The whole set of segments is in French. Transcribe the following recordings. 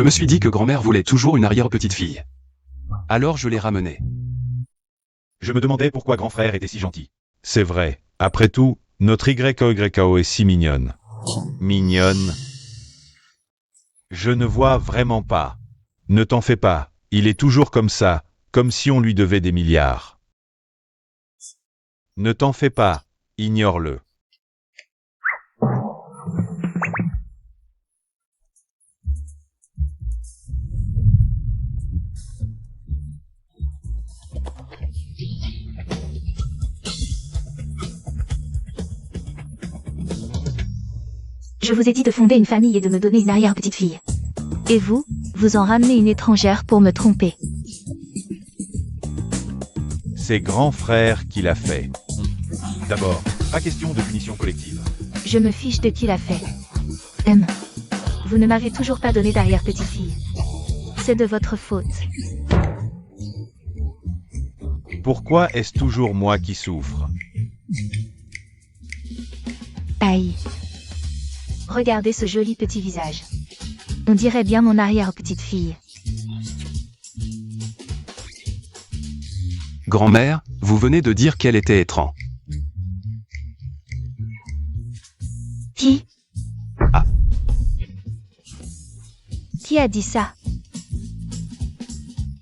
Je me suis dit que grand-mère voulait toujours une arrière-petite-fille. Alors je l'ai ramenée. Je me demandais pourquoi grand frère était si gentil. C'est vrai. Après tout, notre YKO est si mignonne. Mignonne. Je ne vois vraiment pas. Ne t'en fais pas, il est toujours comme ça, comme si on lui devait des milliards. Ne t'en fais pas, ignore-le. Je vous ai dit de fonder une famille et de me donner une arrière-petite-fille. Et vous, vous en ramenez une étrangère pour me tromper. C'est grand frère qui l'a fait. D'abord, pas question de punition collective. Je me fiche de qui l'a fait. M. Vous ne m'avez toujours pas donné d'arrière-petite-fille. C'est de votre faute. Pourquoi est-ce toujours moi qui souffre? Aïe. Regardez ce joli petit visage. On dirait bien mon arrière-petite-fille. Grand-mère, vous venez de dire qu'elle était étrange. Qui? Ah. Qui a dit ça?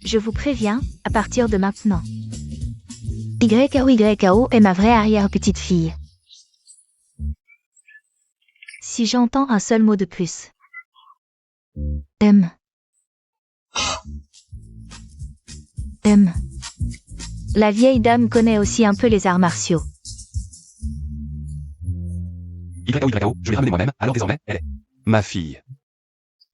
Je vous préviens, à partir de maintenant. YKO est ma vraie arrière-petite-fille. Si j'entends un seul mot de plus. M. La vieille dame connaît aussi un peu les arts martiaux. YKO, je l'ai ramenée moi-même, alors désormais, elle est ma fille.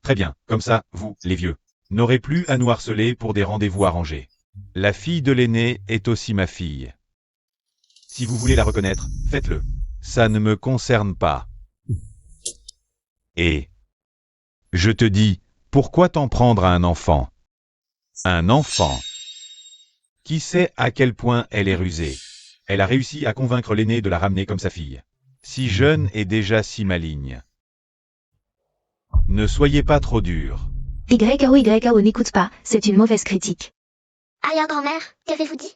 Très bien, comme ça, vous, les vieux, n'aurez plus à nous harceler pour des rendez-vous arrangés. La fille de l'aîné est aussi ma fille. Si vous voulez la reconnaître, faites-le. Ça ne me concerne pas. Et je te dis, pourquoi t'en prendre à un enfant? Un enfant. Qui sait à quel point elle est rusée? Elle a réussi à convaincre l'aîné de la ramener comme sa fille. Si jeune et déjà si maligne. Ne soyez pas trop dur. YKO n'écoute pas, c'est une mauvaise critique. Arrière-grand-mère, qu'avez-vous dit?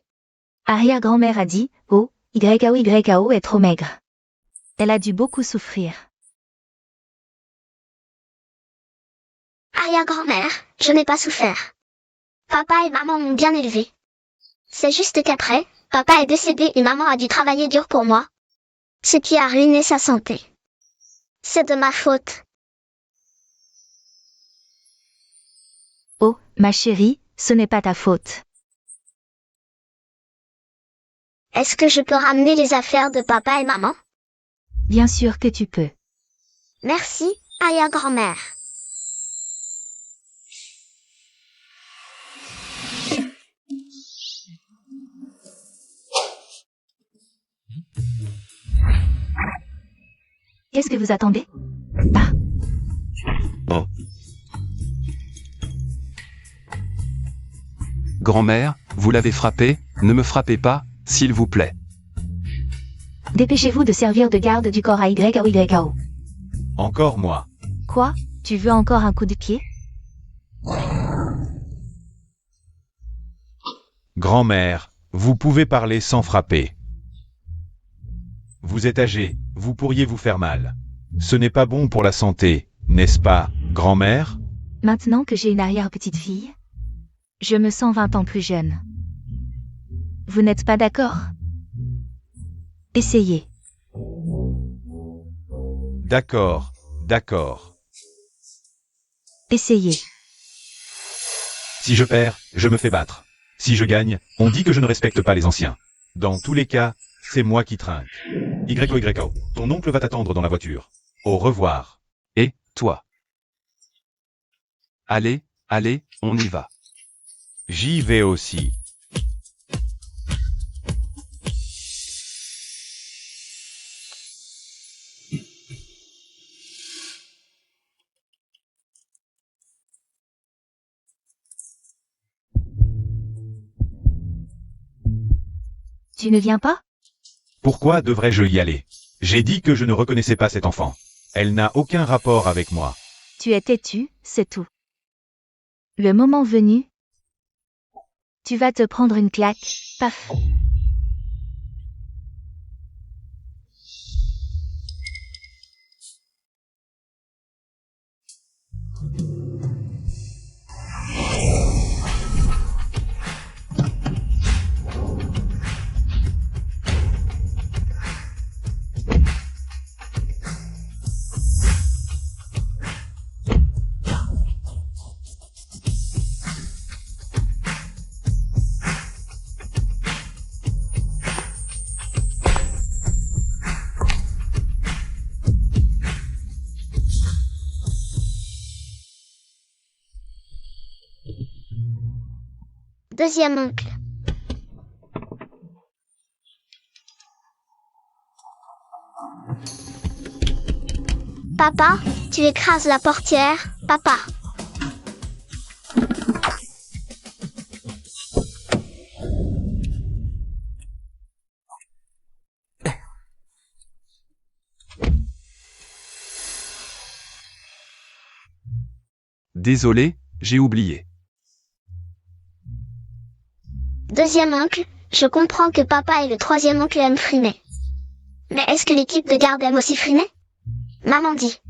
Arrière-grand-mère a dit, oh, YKO est trop maigre. Elle a dû beaucoup souffrir. Arrière-grand-mère, je n'ai pas souffert. Papa et maman m'ont bien élevé. C'est juste qu'après, papa est décédé et maman a dû travailler dur pour moi. Ce qui a ruiné sa santé. C'est de ma faute. Oh, ma chérie, ce n'est pas ta faute. Est-ce que je peux ramener les affaires de papa et maman? Bien sûr que tu peux. Merci, arrière-grand-mère. Qu'est-ce que vous attendez? Ah. Oh. Grand-mère, vous l'avez frappé, ne me frappez pas, s'il vous plaît. Dépêchez-vous de servir de garde du corps à YKO. Encore moi. Quoi? Tu veux encore un coup de pied? Grand-mère, vous pouvez parler sans frapper. Vous êtes âgé, vous pourriez vous faire mal. Ce n'est pas bon pour la santé, n'est-ce pas, grand-mère? Maintenant que j'ai une arrière-petite-fille, je me sens 20 ans plus jeune. Vous n'êtes pas d'accord? Essayez. D'accord, d'accord. Essayez. Si je perds, je me fais battre. Si je gagne, on dit que je ne respecte pas les anciens. Dans tous les cas, c'est moi qui trinque. YKO, ton oncle va t'attendre dans la voiture. Au revoir. Et, toi? Allez, allez, on y va. J'y vais aussi. Tu ne viens pas? Pourquoi devrais-je y aller? J'ai dit que je ne reconnaissais pas cet enfant. Elle n'a aucun rapport avec moi. Tu es têtu, c'est tout. Le moment venu, tu vas te prendre une claque, paf. Deuxième oncle. Papa, tu écrases la portière, papa. Désolé, j'ai oublié. Deuxième oncle, je comprends que papa et le troisième oncle aiment frimer. Mais est-ce que l'équipe de garde aime aussi frimer? Maman dit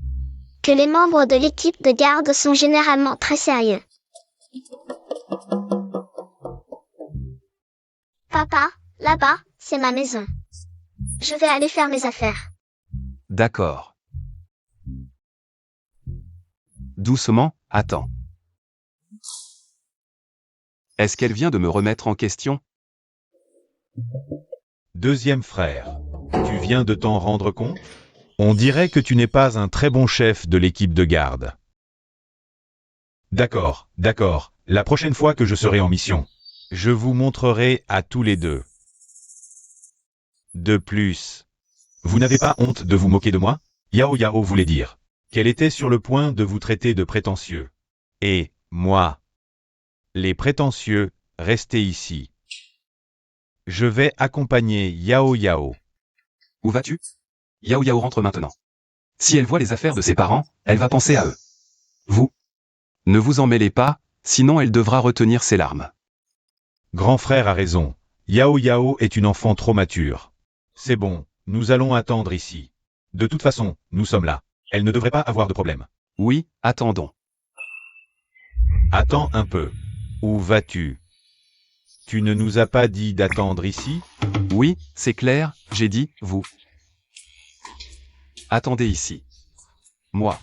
que les membres de l'équipe de garde sont généralement très sérieux. Papa, là-bas, c'est ma maison. Je vais aller faire mes affaires. D'accord. Doucement, attends. Est-ce qu'elle vient de me remettre en question? Deuxième frère, tu viens de t'en rendre compte? On dirait que tu n'es pas un très bon chef de l'équipe de garde. D'accord, d'accord, la prochaine fois que je serai en mission, je vous montrerai à tous les deux. De plus, vous n'avez pas honte de vous moquer de moi? Yao Yao voulait dire qu'elle était sur le point de vous traiter de prétentieux. Et, moi, les prétentieux, restez ici. Je vais accompagner Yao Yao. Où vas-tu? Yao Yao rentre maintenant. Si elle voit les affaires de ses parents, elle va penser à eux. Vous? Ne vous en mêlez pas, sinon elle devra retenir ses larmes. Grand frère a raison. Yao Yao est une enfant trop mature. C'est bon, nous allons attendre ici. De toute façon, nous sommes là. Elle ne devrait pas avoir de problème. Oui, attendons. Attends un peu. Où vas-tu? Tu ne nous as pas dit d'attendre ici? Oui, c'est clair, j'ai dit, vous. Attendez ici. Moi.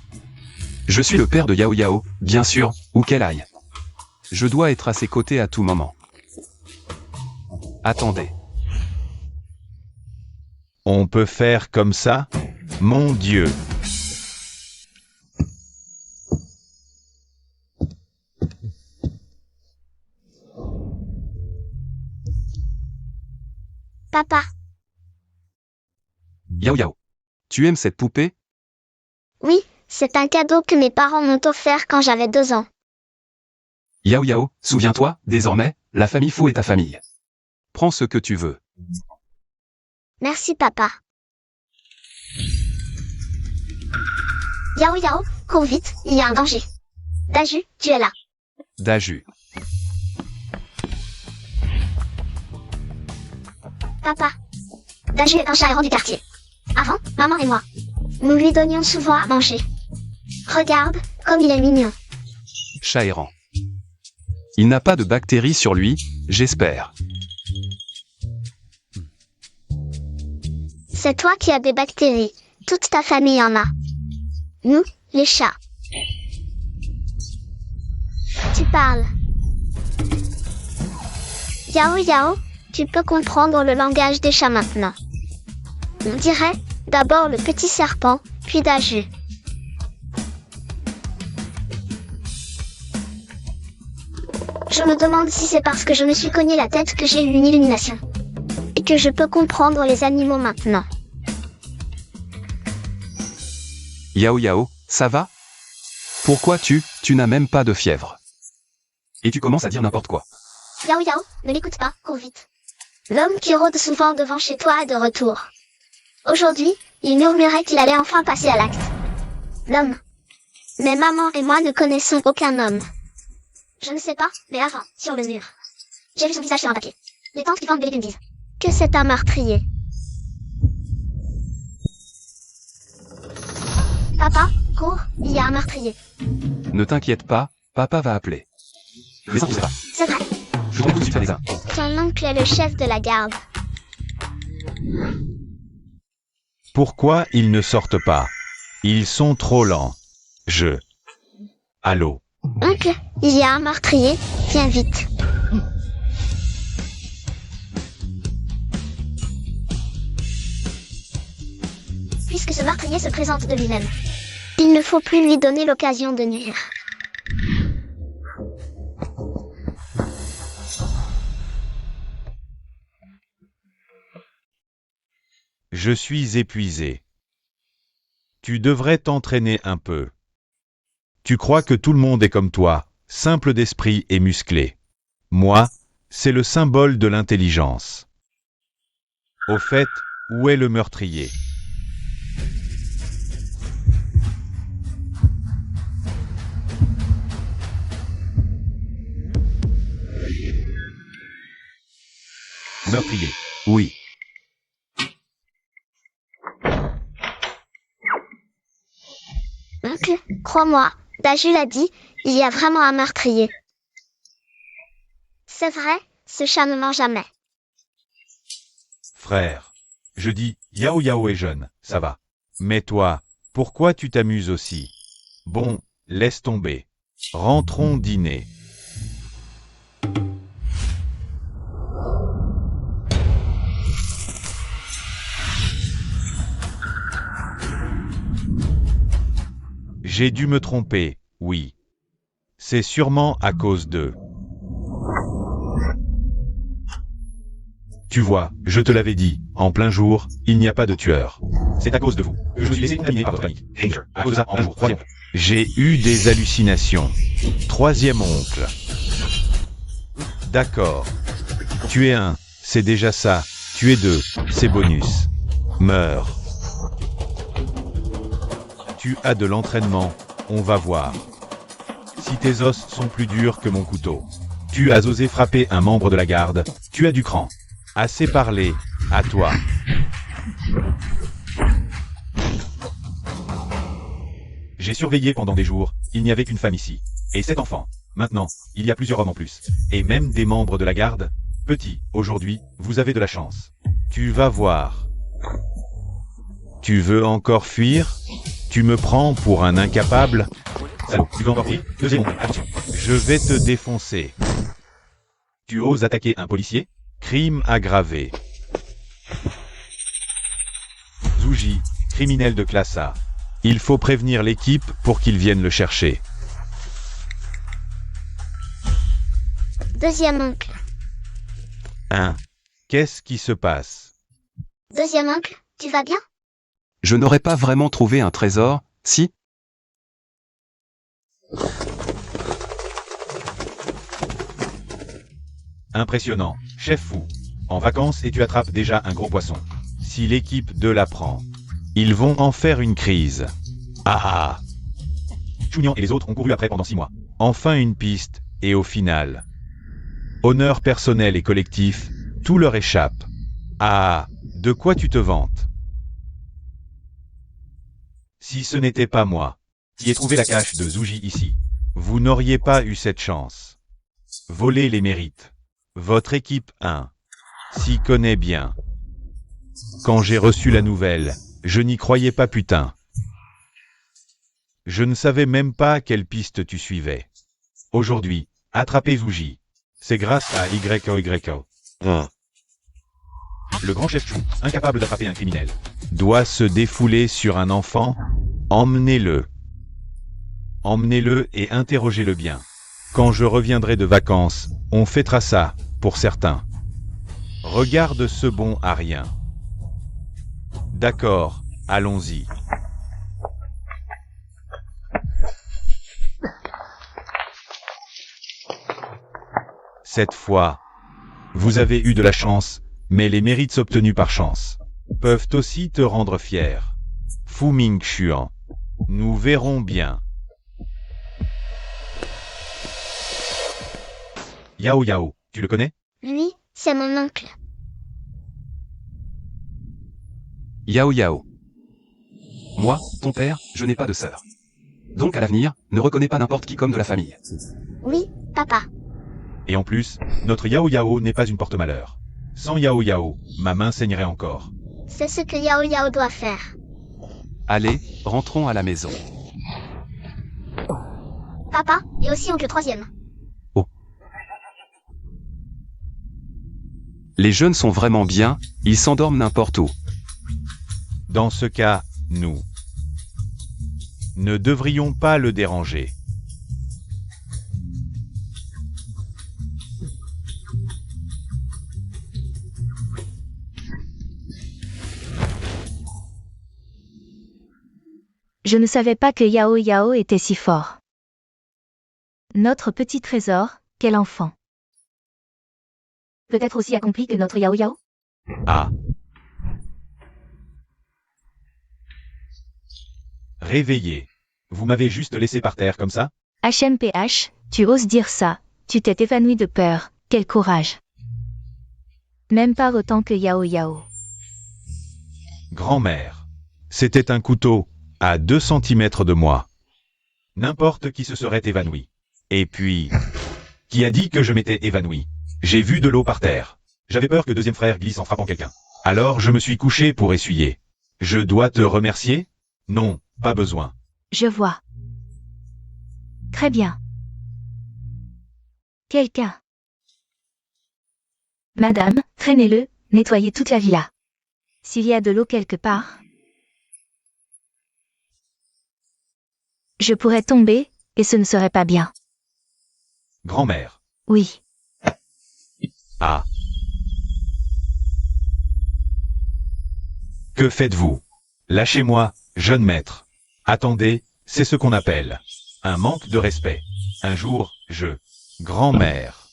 Je suis le père de Yao Yao, bien sûr, où qu'elle aille. Je dois être à ses côtés à tout moment. Attendez. On peut faire comme ça? Mon Dieu! Papa, Yao Yao. Tu aimes cette poupée? oui, c'est un cadeau que mes parents m'ont offert quand j'avais 2 ans. Yao Yao, souviens-toi, désormais, la famille Fou est ta famille. Prends ce que tu veux. Merci papa. Yao Yao, cours vite, il y a un danger. Daju, tu es là. Daju. Papa. Daju est un chat errant du quartier. Avant, maman et moi, nous lui donnions souvent à manger. Regarde, comme il est mignon. Chat errant. Il n'a pas de bactéries sur lui, j'espère. C'est toi qui as des bactéries. Toute ta famille en a. Nous, les chats. Tu parles. Yao Yao, tu peux comprendre le langage des chats maintenant. On dirait d'abord le petit serpent, puis Daju. Je me demande si c'est parce que je me suis cogné la tête que j'ai eu une illumination. Et que je peux comprendre les animaux maintenant. Yao Yao, ça va? Pourquoi tu n'as même pas de fièvre? Et tu commences à dire n'importe quoi. Yao Yao, ne l'écoute pas, cours vite. L'homme qui rôde souvent devant chez toi est de retour. Aujourd'hui, il murmurait qu'il allait enfin passer à l'acte. L'homme. Mais maman et moi ne connaissons aucun homme. Je ne sais pas, mais avant, sur le mur. J'ai vu son visage sur un papier. Les tantes qui vendent des légumes disent que c'est un meurtrier. Papa, cours, il y a un meurtrier. Ne t'inquiète pas, papa va appeler. Les uns, pas. C'est vrai. Je tombe tout de suite les uns. Ton oncle est le chef de la garde. Pourquoi ils ne sortent pas? Ils sont trop lents. Allô? Oncle, il y a un meurtrier. Viens vite. Puisque ce meurtrier se présente de lui-même, il ne faut plus lui donner l'occasion de nuire. Je suis épuisé. Tu devrais t'entraîner un peu. Tu crois que tout le monde est comme toi, simple d'esprit et musclé. Moi, c'est le symbole de l'intelligence. Au fait, où est le meurtrier? Meurtrier. Oui. Oncle, crois-moi, Daju l'a dit, il y a vraiment un meurtrier. C'est vrai, ce chat ne ment jamais. Frère, je dis, Yao Yao est jeune, ça va. Mais toi, pourquoi tu t'amuses aussi? Bon, laisse tomber. Rentrons dîner. J'ai dû me tromper, oui. C'est sûrement à cause d'eux. Tu vois, je te l'avais dit, en plein jour, il n'y a pas de tueur. C'est à cause de vous. Je me suis laissé contaminer par votre panique. Danger. À cause de ça, en plein jour. Troisième. J'ai eu des hallucinations. Troisième oncle. D'accord. Tu es un, c'est déjà ça. Tu es deux, c'est bonus. Meurs. Tu as de l'entraînement, on va voir. Si tes os sont plus durs que mon couteau. Tu as osé frapper un membre de la garde, tu as du cran. Assez parlé, à toi. J'ai surveillé pendant des jours, il n'y avait qu'une femme ici. Et 7 enfants. Maintenant, il y a plusieurs hommes en plus. Et même des membres de la garde. Petit, aujourd'hui, vous avez de la chance. Tu vas voir. Tu veux encore fuir? Tu me prends pour un incapable? Salaud, tu veux encore fuir? Deuxième oncle, attention. Je vais te défoncer. Tu oses attaquer un policier? Crime aggravé. Zouji, criminel de classe A. Il faut prévenir l'équipe pour qu'ils viennent le chercher. Deuxième oncle. Qu'est-ce qui se passe? Deuxième oncle, tu vas bien? Je n'aurais pas vraiment trouvé un trésor, si? Impressionnant, chef fou. En vacances et tu attrapes déjà un gros poisson. Si l'équipe 2 l'apprend, ils vont en faire une crise. Ah ah. Chunian et les autres ont couru après pendant 6 mois. Enfin une piste, et au final. Honneur personnel et collectif, tout leur échappe. Ah, de quoi tu te vantes? Si ce n'était pas moi, qui ai trouvé la cache de Zouji ici, vous n'auriez pas eu cette chance. Voler les mérites. Votre équipe 1 s'y connaît bien. Quand j'ai reçu la nouvelle, je n'y croyais pas putain. Je ne savais même pas quelle piste tu suivais. Aujourd'hui, attrapez Zouji. C'est grâce à YOYO. Le grand chef Chou, incapable d'attraper un criminel, doit se défouler sur un enfant. Emmenez-le. Emmenez-le et interrogez-le bien. Quand je reviendrai de vacances, on fêtera ça, pour certains. Regarde ce bon à rien. D'accord, allons-y. Cette fois, vous avez eu de la chance, mais les mérites obtenus par chance peuvent aussi te rendre fier. Fu Ming Xuan. Nous verrons bien. Yao Yao, tu le connais? Lui, c'est mon oncle. Yao Yao. Moi, ton père, je n'ai pas de sœur. Donc à l'avenir, ne reconnais pas n'importe qui comme de la famille. Oui, papa. Et en plus, notre Yao Yao n'est pas une porte-malheur. Sans Yao Yao, ma main saignerait encore. C'est ce que Yao Yao doit faire. Allez, rentrons à la maison. Papa, et aussi oncle troisième. Les jeunes sont vraiment bien, ils s'endorment n'importe où. Dans ce cas, nous ne devrions pas le déranger. Je ne savais pas que Yao Yao était si fort. Notre petit trésor, quel enfant. Peut-être aussi accompli que notre Yao Yao? Ah. Réveillez. Vous m'avez juste laissé par terre comme ça? HMPH, tu oses dire ça, tu t'es évanoui de peur, quel courage. Même pas autant que Yao Yao. Grand-mère. C'était un couteau, à 2 centimètres de moi. N'importe qui se serait évanoui. Et puis... Qui a dit que je m'étais évanoui? J'ai vu de l'eau par terre. J'avais peur que deuxième frère glisse en frappant quelqu'un. Alors je me suis couché pour essuyer. Je dois te remercier? Non, pas besoin. Je vois. Très bien. Quelqu'un. Madame, traînez-le, nettoyez toute la villa. S'il y a de l'eau quelque part. Je pourrais tomber, et ce ne serait pas bien. Grand-mère. Oui. Ah. Que faites-vous? Lâchez-moi, jeune maître. Attendez, c'est ce qu'on appelle un manque de respect. Un jour, grand-mère.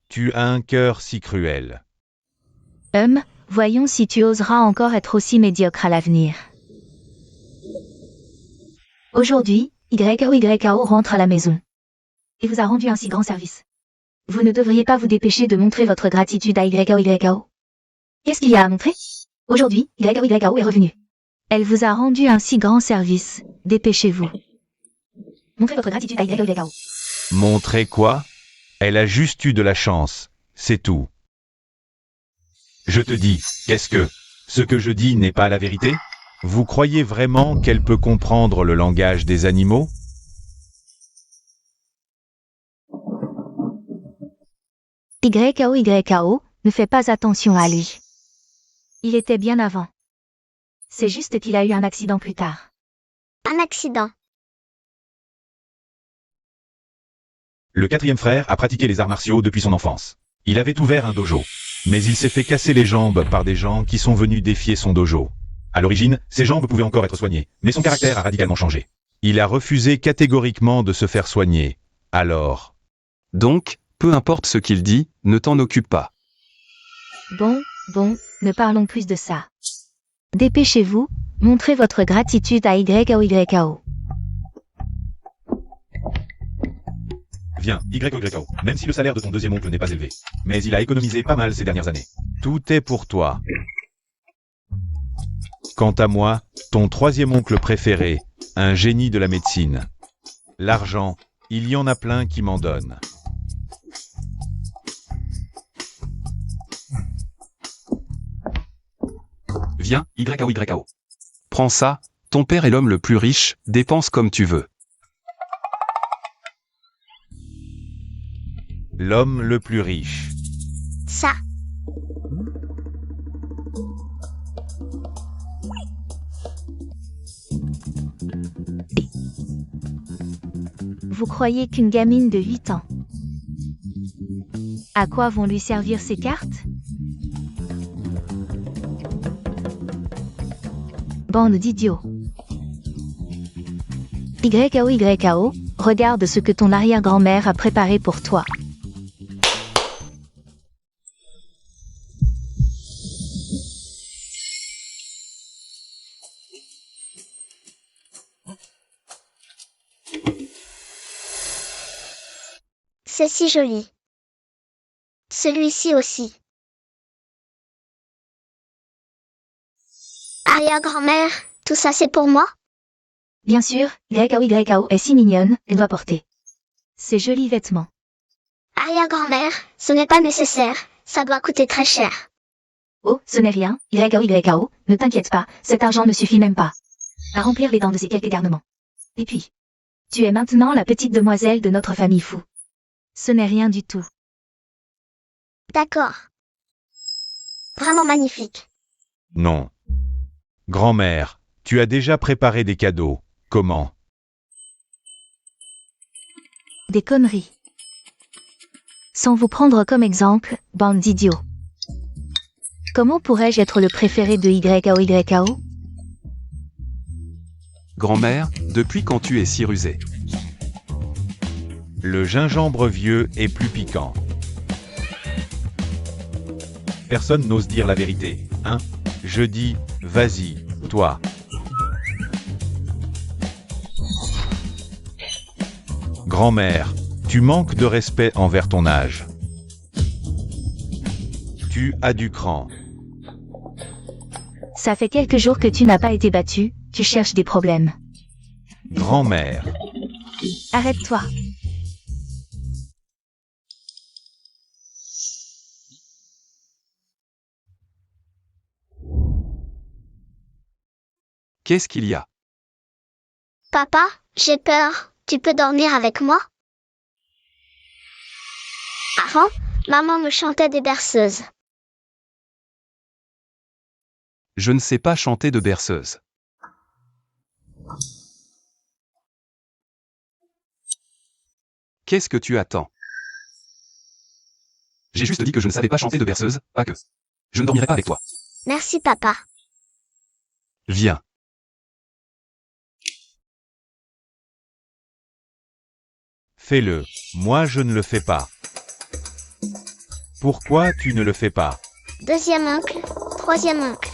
Tu as un cœur si cruel. Voyons si tu oseras encore être aussi médiocre à l'avenir. Aujourd'hui, YAO rentre à la maison. Et vous a rendu un si grand service. Vous ne devriez pas vous dépêcher de montrer votre gratitude à YAO. Qu'est-ce qu'il y a à montrer? Aujourd'hui, YAO est revenu. Elle vous a rendu un si grand service. Dépêchez-vous. Montrez votre gratitude à YAO. Montrer quoi? Elle a juste eu de la chance, c'est tout. Je te dis, qu'est-ce que... Ce que je dis n'est pas la vérité? Vous croyez vraiment qu'elle peut comprendre le langage des animaux? YAO, ne fais pas attention à lui. Il était bien avant. C'est juste qu'il a eu un accident plus tard. Un accident. Le quatrième frère a pratiqué les arts martiaux depuis son enfance. Il avait ouvert un dojo. Mais il s'est fait casser les jambes par des gens qui sont venus défier son dojo. À l'origine, ses jambes pouvaient encore être soignées, mais son caractère a radicalement changé. Il a refusé catégoriquement de se faire soigner. Alors... Donc, peu importe ce qu'il dit, ne t'en occupe pas. Bon, ne parlons plus de ça. Dépêchez-vous, montrez votre gratitude à YAO. Viens, YO, même si le salaire de ton deuxième oncle n'est pas élevé. Mais il a économisé pas mal ces dernières années. Tout est pour toi. Quant à moi, ton troisième oncle préféré, un génie de la médecine. L'argent, il y en a plein qui m'en donnent. Viens, YAO. Prends ça, ton père est l'homme le plus riche, dépense comme tu veux. L'homme le plus riche. Ça. Vous croyez qu'une gamine de 8 ans? À quoi vont lui servir ces cartes? Bande d'idiots. YAO, regarde ce que ton arrière-grand-mère a préparé pour toi. C'est si joli. Celui-ci aussi. Arrière-grand-mère, tout ça c'est pour moi? Bien sûr, YKO est si mignonne, elle doit porter ces jolis vêtements. Arrière-grand-mère, ce n'est pas nécessaire, ça doit coûter très cher. Oh, ce n'est rien, YKO, ne t'inquiète pas, cet argent ne suffit même pas à remplir les dents de ces quelques garnements. Et puis, tu es maintenant la petite demoiselle de notre famille fou. Ce n'est rien du tout. D'accord. Vraiment magnifique. Non. Grand-mère, tu as déjà préparé des cadeaux. Comment? Des conneries. Sans vous prendre comme exemple, bande d'idiots. Comment pourrais-je être le préféré de YKO? Grand-mère, depuis quand tu es si rusée? Le gingembre vieux est plus piquant. Personne n'ose dire la vérité, hein? Je dis, vas-y, toi. Grand-mère, tu manques de respect envers ton âge. Tu as du cran. Ça fait quelques jours que tu n'as pas été battu, tu cherches des problèmes. Grand-mère, Arrête-toi. Qu'est-ce qu'il y a? Papa, j'ai peur, tu peux dormir avec moi? Avant, maman me chantait des berceuses. Je ne sais pas chanter de berceuse. Qu'est-ce que tu attends? J'ai juste dit que je ne savais pas chanter de berceuse, pas que. Je ne dormirai pas avec toi. Merci papa. Viens. fais-le. Moi je ne le fais pas. Pourquoi tu ne le fais pas? Deuxième oncle, troisième oncle.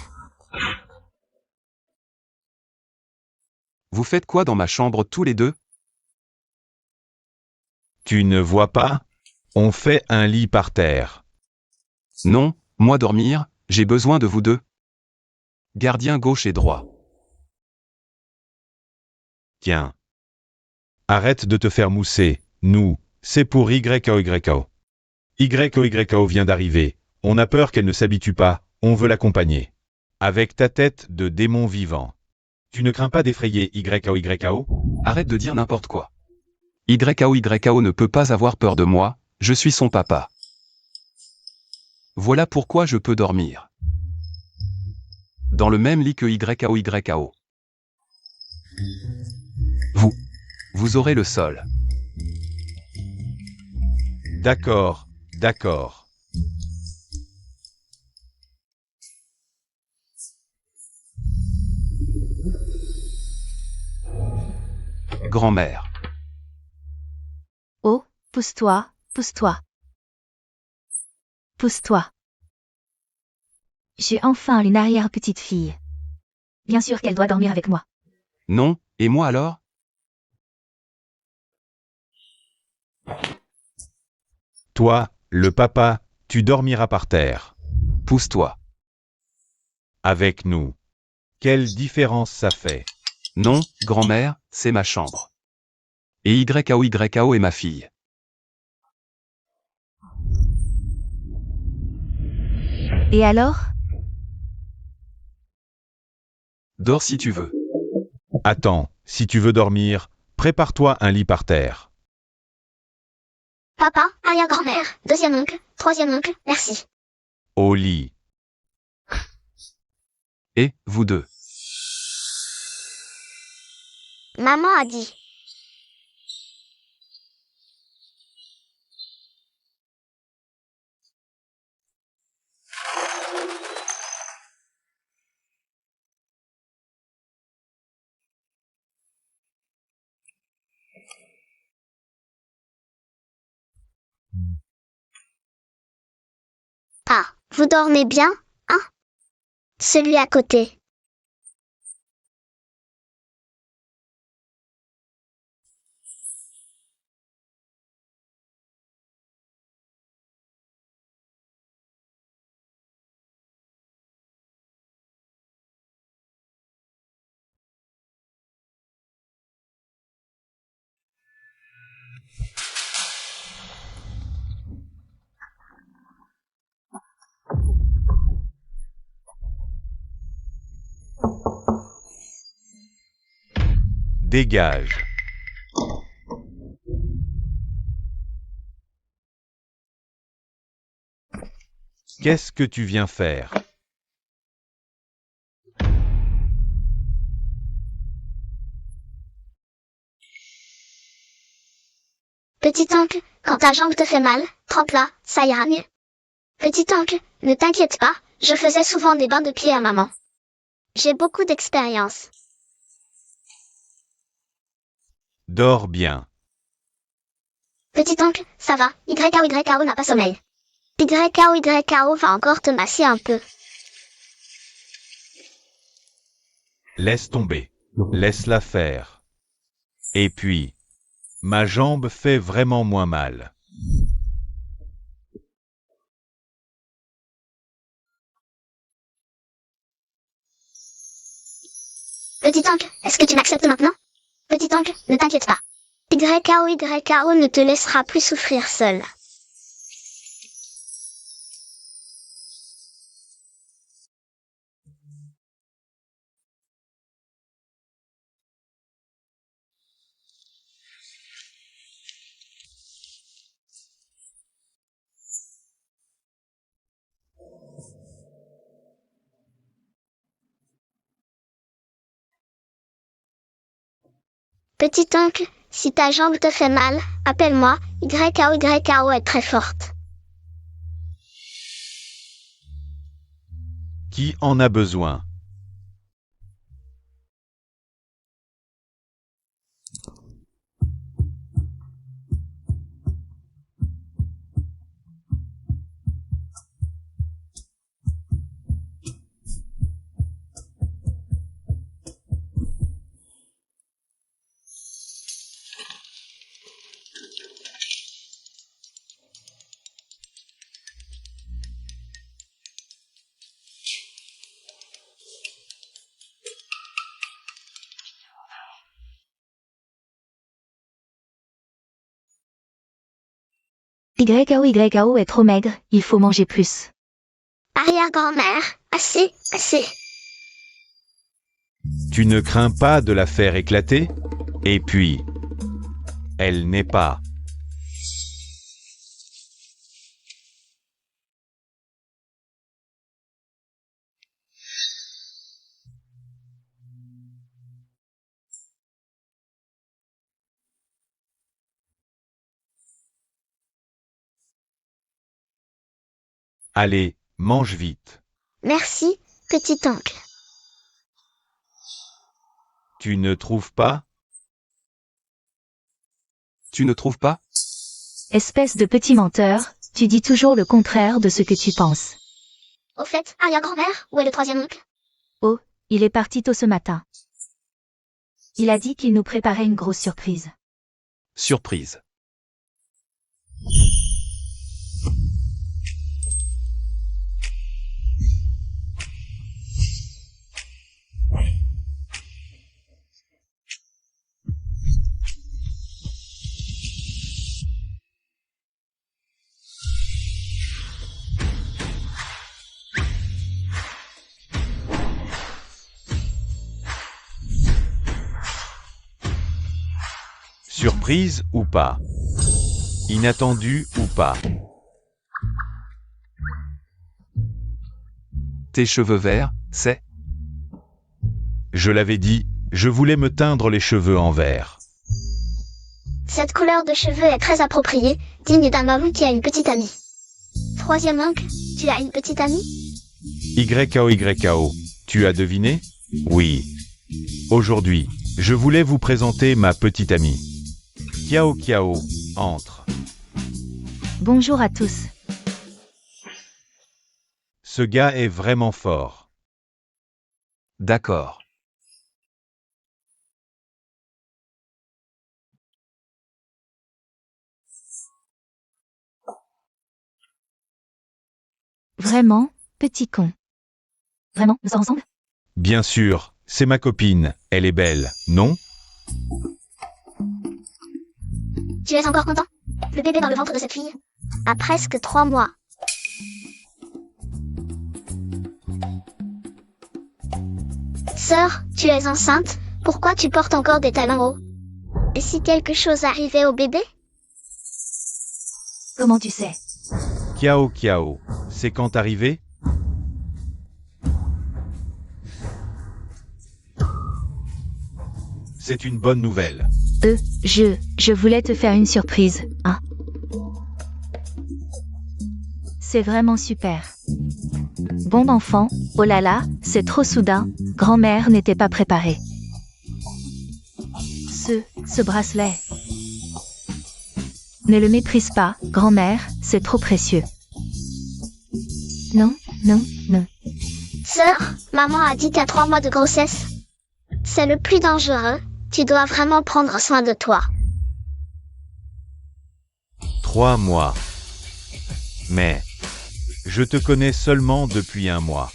Vous faites quoi dans ma chambre tous les deux? Tu ne vois pas? On fait un lit par terre. Non, moi dormir, j'ai besoin de vous deux. Gardien gauche et droit. Tiens. Arrête de te faire mousser. Nous, c'est pour YKO. YKO vient d'arriver. On a peur qu'elle ne s'habitue pas, on veut l'accompagner. Avec ta tête de démon vivant. Tu ne crains pas d'effrayer YKO? Arrête de dire n'importe quoi. YKO ne peut pas avoir peur de moi, je suis son papa. Voilà pourquoi je peux dormir. Dans le même lit que YKO. Vous aurez le sol. D'accord, d'accord. Grand-mère. Oh, pousse-toi, pousse-toi. Pousse-toi. J'ai enfin une arrière-petite-fille. Bien sûr qu'elle doit dormir avec moi. Non, et moi alors? Toi, le papa, tu dormiras par terre. Pousse-toi. Avec nous. Quelle différence ça fait? Non, grand-mère, c'est ma chambre. Et YKO est ma fille. Et alors? Dors si tu veux. Attends, si tu veux dormir, prépare-toi un lit par terre. Papa, arrière-grand-mère, deuxième oncle, troisième oncle, merci. Au lit. Et, vous deux. Maman a dit. Ah, vous dormez bien, hein? Celui à côté. Dégage. Qu'est-ce que tu viens faire? Petit oncle, quand ta jambe te fait mal, trempe-la, ça ira mieux. Petit oncle, ne t'inquiète pas, je faisais souvent des bains de pieds à maman. J'ai beaucoup d'expérience. Dors bien. Petit oncle, ça va, YKO n'a pas sommeil. YKO va encore te masser un peu. Laisse tomber. Laisse-la faire. Et puis, ma jambe fait vraiment moins mal. Petit oncle, est-ce que tu m'acceptes maintenant? Petit oncle, ne t'inquiète pas. YKO ne te laissera plus souffrir seul. Petit oncle, si ta jambe te fait mal, appelle-moi, YKO est très forte. Qui en a besoin? YKO est trop maigre, il faut manger plus. Arrière-grand-mère, assez. Tu ne crains pas de la faire éclater? Et puis, elle n'est pas. Allez, mange vite. Merci, petit oncle. Tu ne trouves pas? Tu ne trouves pas? Espèce de petit menteur, tu dis toujours le contraire de ce que tu penses. Au fait, arrière-grand-mère, où est le troisième oncle? Oh, il est parti tôt ce matin. Il a dit qu'il nous préparait une grosse surprise. Surprise. Surprise ou pas? Inattendu ou pas? Tes cheveux verts, c'est? Je l'avais dit, je voulais me teindre les cheveux en vert. Cette couleur de cheveux est très appropriée, digne d'un homme qui a une petite amie. Troisième oncle, tu as une petite amie? YKO, tu as deviné? Oui. Aujourd'hui, je voulais vous présenter ma petite amie. Kiao, entre. Bonjour à tous. Ce gars est vraiment fort. D'accord. Vraiment, petit con. Vraiment, nous sommes ensemble? Bien sûr, c'est ma copine, elle est belle, non? Tu es encore content? Le bébé dans le ventre de cette fille a presque 3 mois. Sœur, tu es enceinte, pourquoi tu portes encore des talons hauts? Et si quelque chose arrivait au bébé? Comment tu sais? Kiao Kiao, c'est quand arrivé? C'est une bonne nouvelle. Je voulais te faire une surprise, hein. C'est vraiment super. Bon enfant, oh là là, c'est trop soudain, grand-mère n'était pas préparée. Ce bracelet. Ne le méprise pas, grand-mère, c'est trop précieux. Non. Sœur, maman a dit qu'à 3 mois de grossesse. C'est le plus dangereux, tu dois vraiment prendre soin de toi. 3 mois. Mais, je te connais seulement depuis 1 mois.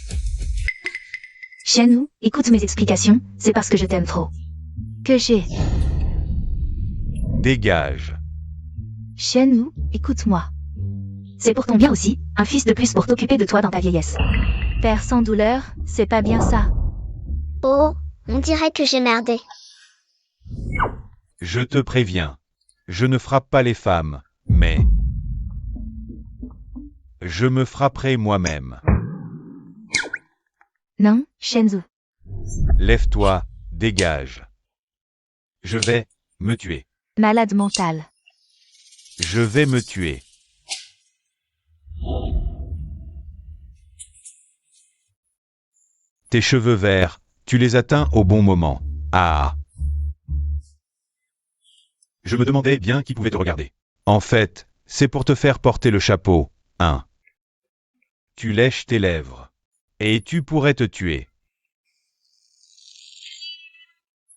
Shenwu, écoute mes explications, c'est parce que je t'aime trop. Que j'ai. Dégage. Shenwu, écoute-moi. C'est pour ton bien aussi, un fils de plus pour t'occuper de toi dans ta vieillesse. Père sans douleur, c'est pas bien ça. Oh, on dirait que j'ai merdé. Je te préviens. Je ne frappe pas les femmes, mais... je me frapperai moi-même. Non, Shenzu. Lève-toi, dégage. Je vais me tuer. Malade mental. Je vais me tuer. Tes cheveux verts, tu les atteins au bon moment. Ah. Je me demandais bien qui pouvait te regarder. En fait, c'est pour te faire porter le chapeau, hein. Tu lèches tes lèvres. Et tu pourrais te tuer.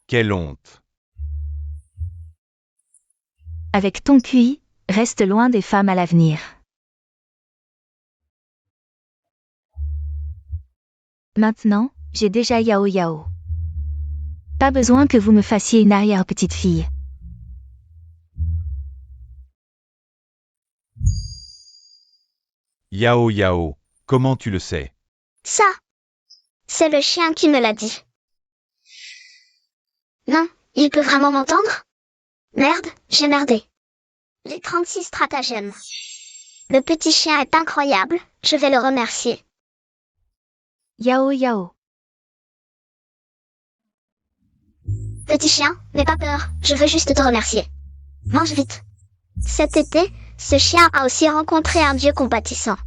Quelle honte. Avec ton QI, reste loin des femmes à l'avenir. Maintenant, j'ai déjà Yao Yao. Pas besoin que vous me fassiez une arrière-petite fille. Yao Yao, comment tu le sais? Ça, c'est le chien qui me l'a dit. Non, il peut vraiment m'entendre? Merde, j'ai merdé. Les 36 stratagèmes. Le petit chien est incroyable, je vais le remercier. Yao Yao. Petit chien, n'aie pas peur, je veux juste te remercier. Mange vite. Cet été, ce chien a aussi rencontré un dieu compatissant.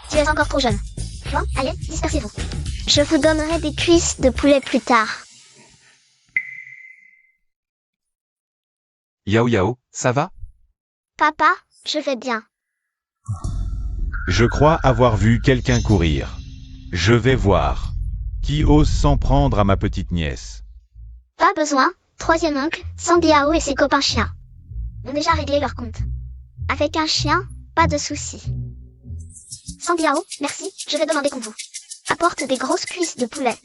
Tu es encore trop jeune. Bon, allez, dispersez-vous. Je vous donnerai des cuisses de poulet plus tard. Yao Yao, ça va? Papa, je vais bien. Je crois avoir vu quelqu'un courir. Je vais voir. Qui ose s'en prendre à ma petite nièce? Pas besoin, troisième oncle, Sandiao et ses copains chiens ont déjà réglé leur compte. Avec un chien, pas de soucis. Sandiao, merci, je vais demander qu'on vous apporte des grosses cuisses de poulet.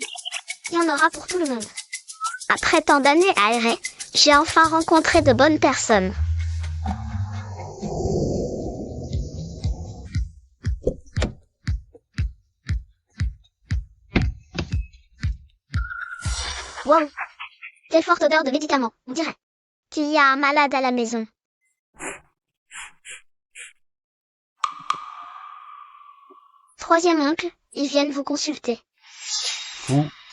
Il y en aura pour tout le monde. Après tant d'années aérées, j'ai enfin rencontré de bonnes personnes. Wow, quelle forte odeur de médicaments, on dirait qu'il y a un malade à la maison. Troisième oncle, ils viennent vous consulter.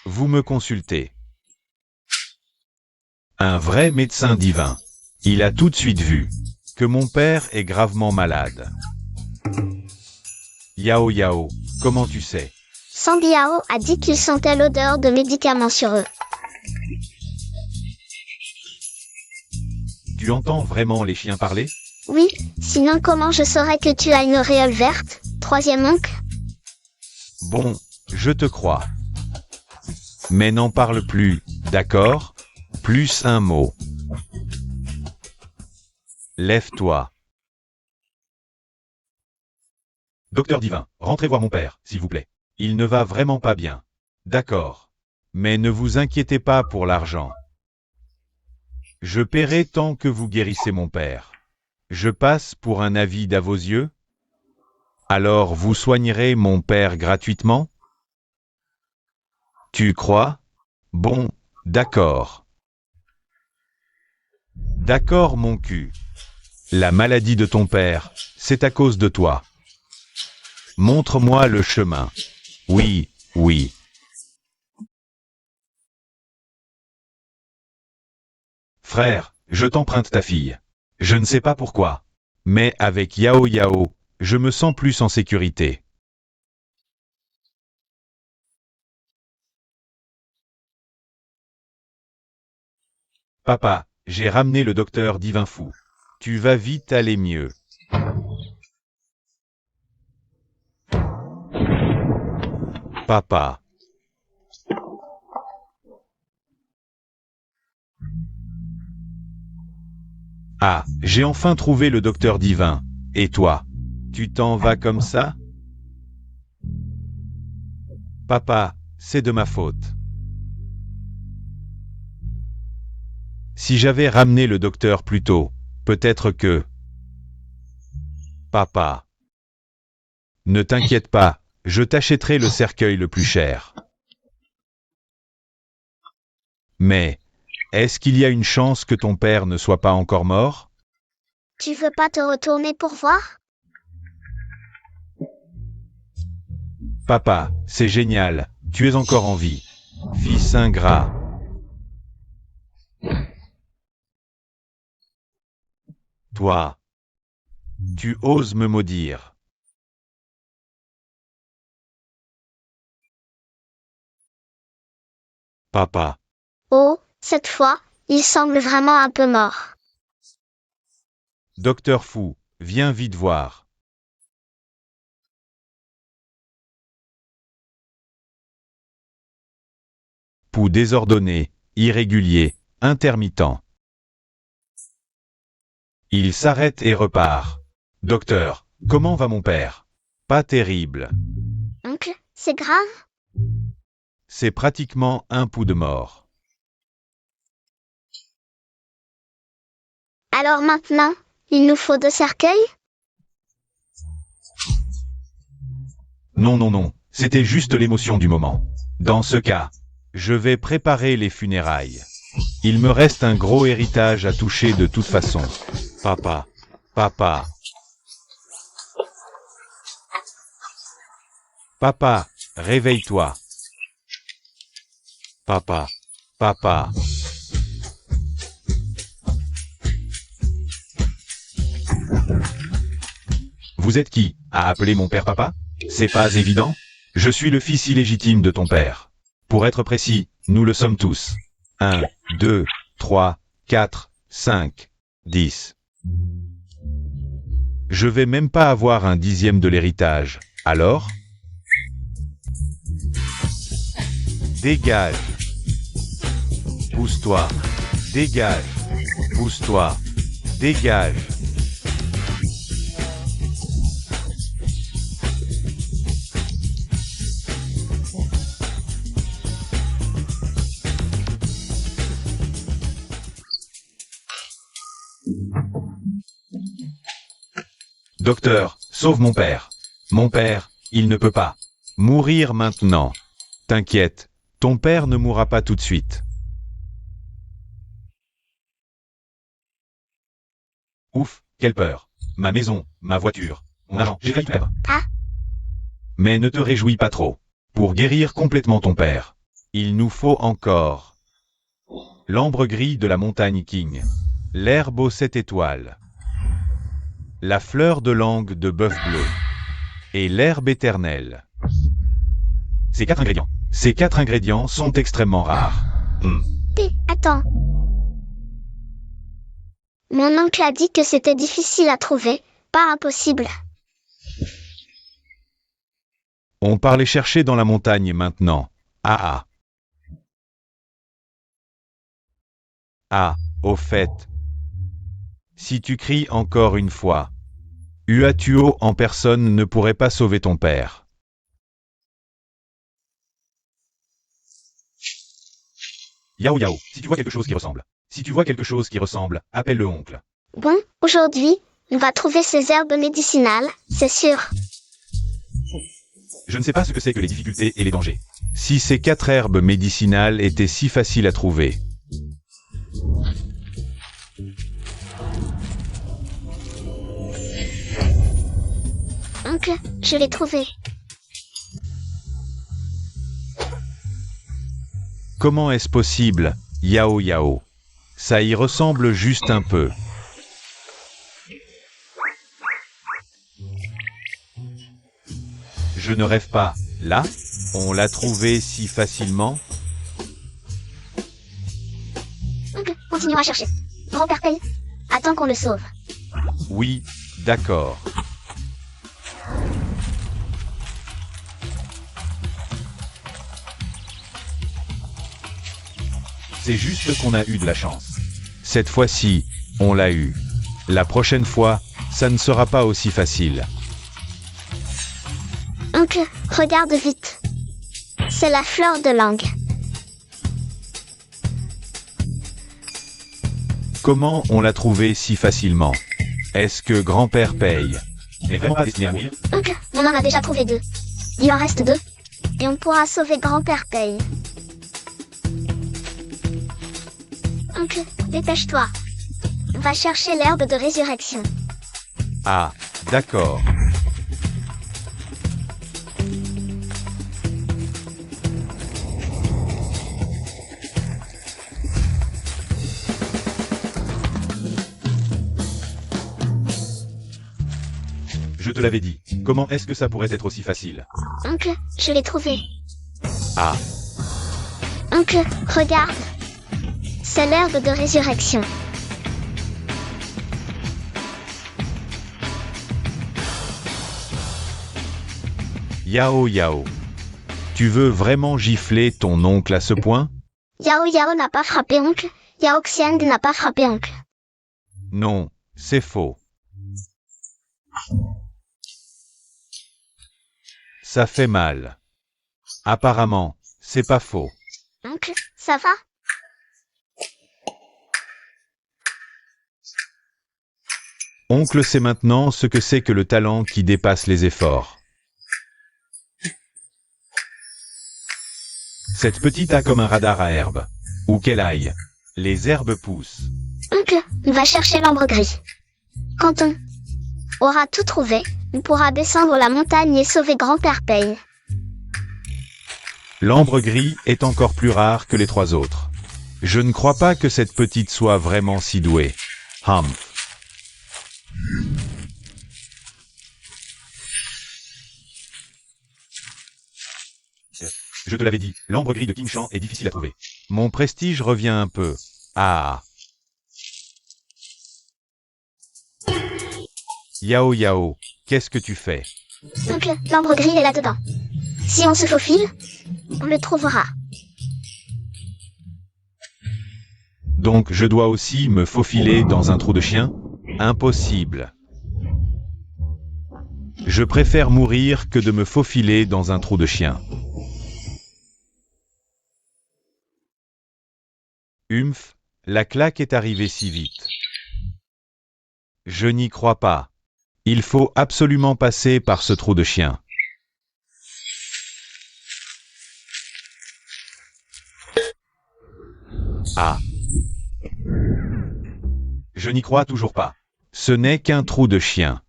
Vous me consultez. Un vrai médecin divin. Il a tout de suite vu que mon père est gravement malade. Yao Yao, comment tu sais? Sandiao a dit qu'il sentait l'odeur de médicaments sur eux. Tu entends vraiment les chiens parler? Oui, sinon comment je saurais que tu as une auréole verte, troisième oncle? Bon, je te crois. Mais n'en parle plus, d'accord? Plus un mot. Lève-toi. Docteur Divin, rentrez voir mon père, s'il vous plaît. Il ne va vraiment pas bien. D'accord. Mais ne vous inquiétez pas pour l'argent. Je paierai tant que vous guérissez mon père. Je passe pour un avide à vos yeux? Alors vous soignerez mon père gratuitement? Tu crois? Bon, d'accord. D'accord mon cul. La maladie de ton père, c'est à cause de toi. Montre-moi le chemin. Oui, oui. Frère, je t'emprunte ta fille. Je ne sais pas pourquoi. Mais avec Yao Yao, je me sens plus en sécurité. Papa, j'ai ramené le docteur Divin Fou. Tu vas vite aller mieux. Papa. Ah, j'ai enfin trouvé le docteur Divin. Et toi? Tu t'en vas comme ça? Papa, c'est de ma faute. Si j'avais ramené le docteur plus tôt, peut-être que... Papa. Ne t'inquiète pas, je t'achèterai le cercueil le plus cher. Mais, est-ce qu'il y a une chance que ton père ne soit pas encore mort? Tu veux pas te retourner pour voir? Papa, c'est génial, tu es encore en vie. Fils ingrat. Toi. Tu oses me maudire. Papa. Oh, cette fois, il semble vraiment un peu mort. Docteur Fou, viens vite voir. Pouls désordonné, irrégulier, intermittent. Il s'arrête et repart. Docteur, comment va mon père? Pas terrible. Oncle, c'est grave? C'est pratiquement un pouls de mort. Alors maintenant, il nous faut 2 cercueils? Non, non, non, c'était juste l'émotion du moment. Dans ce cas, je vais préparer les funérailles. Il me reste un gros héritage à toucher de toute façon. Papa, papa. Papa, réveille-toi. Papa, papa. Vous êtes qui, à appeler mon père papa? C'est pas évident? Je suis le fils illégitime de ton père. Pour être précis, nous le sommes tous. 1, 2, 3, 4, 5, 10. Je vais même pas avoir un dixième de l'héritage. Alors? Dégage. Pousse-toi. Dégage. Pousse-toi. Dégage. Docteur, sauve mon père. Mon père, il ne peut pas mourir maintenant. T'inquiète, ton père ne mourra pas tout de suite. Ouf, quelle peur. Ma maison, ma voiture, mon argent, j'ai failli perdre. Ah. Mais ne te réjouis pas trop. Pour guérir complètement ton père, il nous faut encore l'ambre gris de la montagne King, l'herbe aux 7 étoiles, la fleur de langue de bœuf bleu et l'herbe éternelle. Ces 4 ingrédients sont extrêmement rares. Attends. Mon oncle a dit que c'était difficile à trouver, pas impossible. On part les chercher dans la montagne maintenant. Ah. Ah, au fait. Si tu cries encore une fois, Uatuo en personne ne pourrait pas sauver ton père. Yao Yao, si tu vois quelque chose qui ressemble. Si tu vois quelque chose qui ressemble, appelle le oncle. Bon, aujourd'hui, on va trouver ces herbes médicinales, c'est sûr. Je ne sais pas ce que c'est que les difficultés et les dangers. Si ces 4 herbes médicinales étaient si faciles à trouver. Oncle, je l'ai trouvé. Comment est-ce possible, Yao Yao? Ça y ressemble juste un peu. Je ne rêve pas. Là, on l'a trouvé si facilement. Oncle, continuons à chercher. Grand-père Paye, attends qu'on le sauve. Oui, d'accord. C'est juste qu'on a eu de la chance. Cette fois-ci, on l'a eu. La prochaine fois, ça ne sera pas aussi facile. Oncle, regarde vite. C'est la fleur de langue. Comment on l'a trouvé si facilement? Est-ce que grand-père paye? n'est vraiment pas destiné à mourir. Oncle, on en a déjà trouvé 2. Il en reste 2. Et on pourra sauver grand-père Paye. Oncle, dépêche-toi. On va chercher l'herbe de résurrection. Ah, d'accord. Je te l'avais dit. Comment est-ce que ça pourrait être aussi facile? Oncle, je l'ai trouvé. Ah, Oncle, regarde. C'est l'herbe de résurrection. Yao Yao. Tu veux vraiment gifler ton oncle à ce point? Yao Yao n'a pas frappé oncle. Yao Xiang n'a pas frappé oncle. Non, c'est faux. Ça fait mal. Apparemment, c'est pas faux. Oncle, ça va? Oncle sait maintenant ce que c'est que le talent qui dépasse les efforts. Cette petite a comme un radar à herbes. Où qu'elle aille, les herbes poussent. Oncle, on va chercher l'ambre gris. Quand on aura tout trouvé, on pourra descendre la montagne et sauver grand-père Paye. L'ambre gris est encore plus rare que les 3 autres. Je ne crois pas que cette petite soit vraiment si douée. Je te l'avais dit, l'ambre gris de King Shan est difficile à trouver. Mon prestige revient un peu. Ah. Yao Yao, qu'est-ce que tu fais? Oncle, l'ambre gris est là-dedans. Si on se faufile, on le trouvera. Donc je dois aussi me faufiler dans un trou de chien? Impossible. Je préfère mourir que de me faufiler dans un trou de chien. Humph, la claque est arrivée si vite. Je n'y crois pas. Il faut absolument passer par ce trou de chien. Ah. Je n'y crois toujours pas. Ce n'est qu'un trou de chien.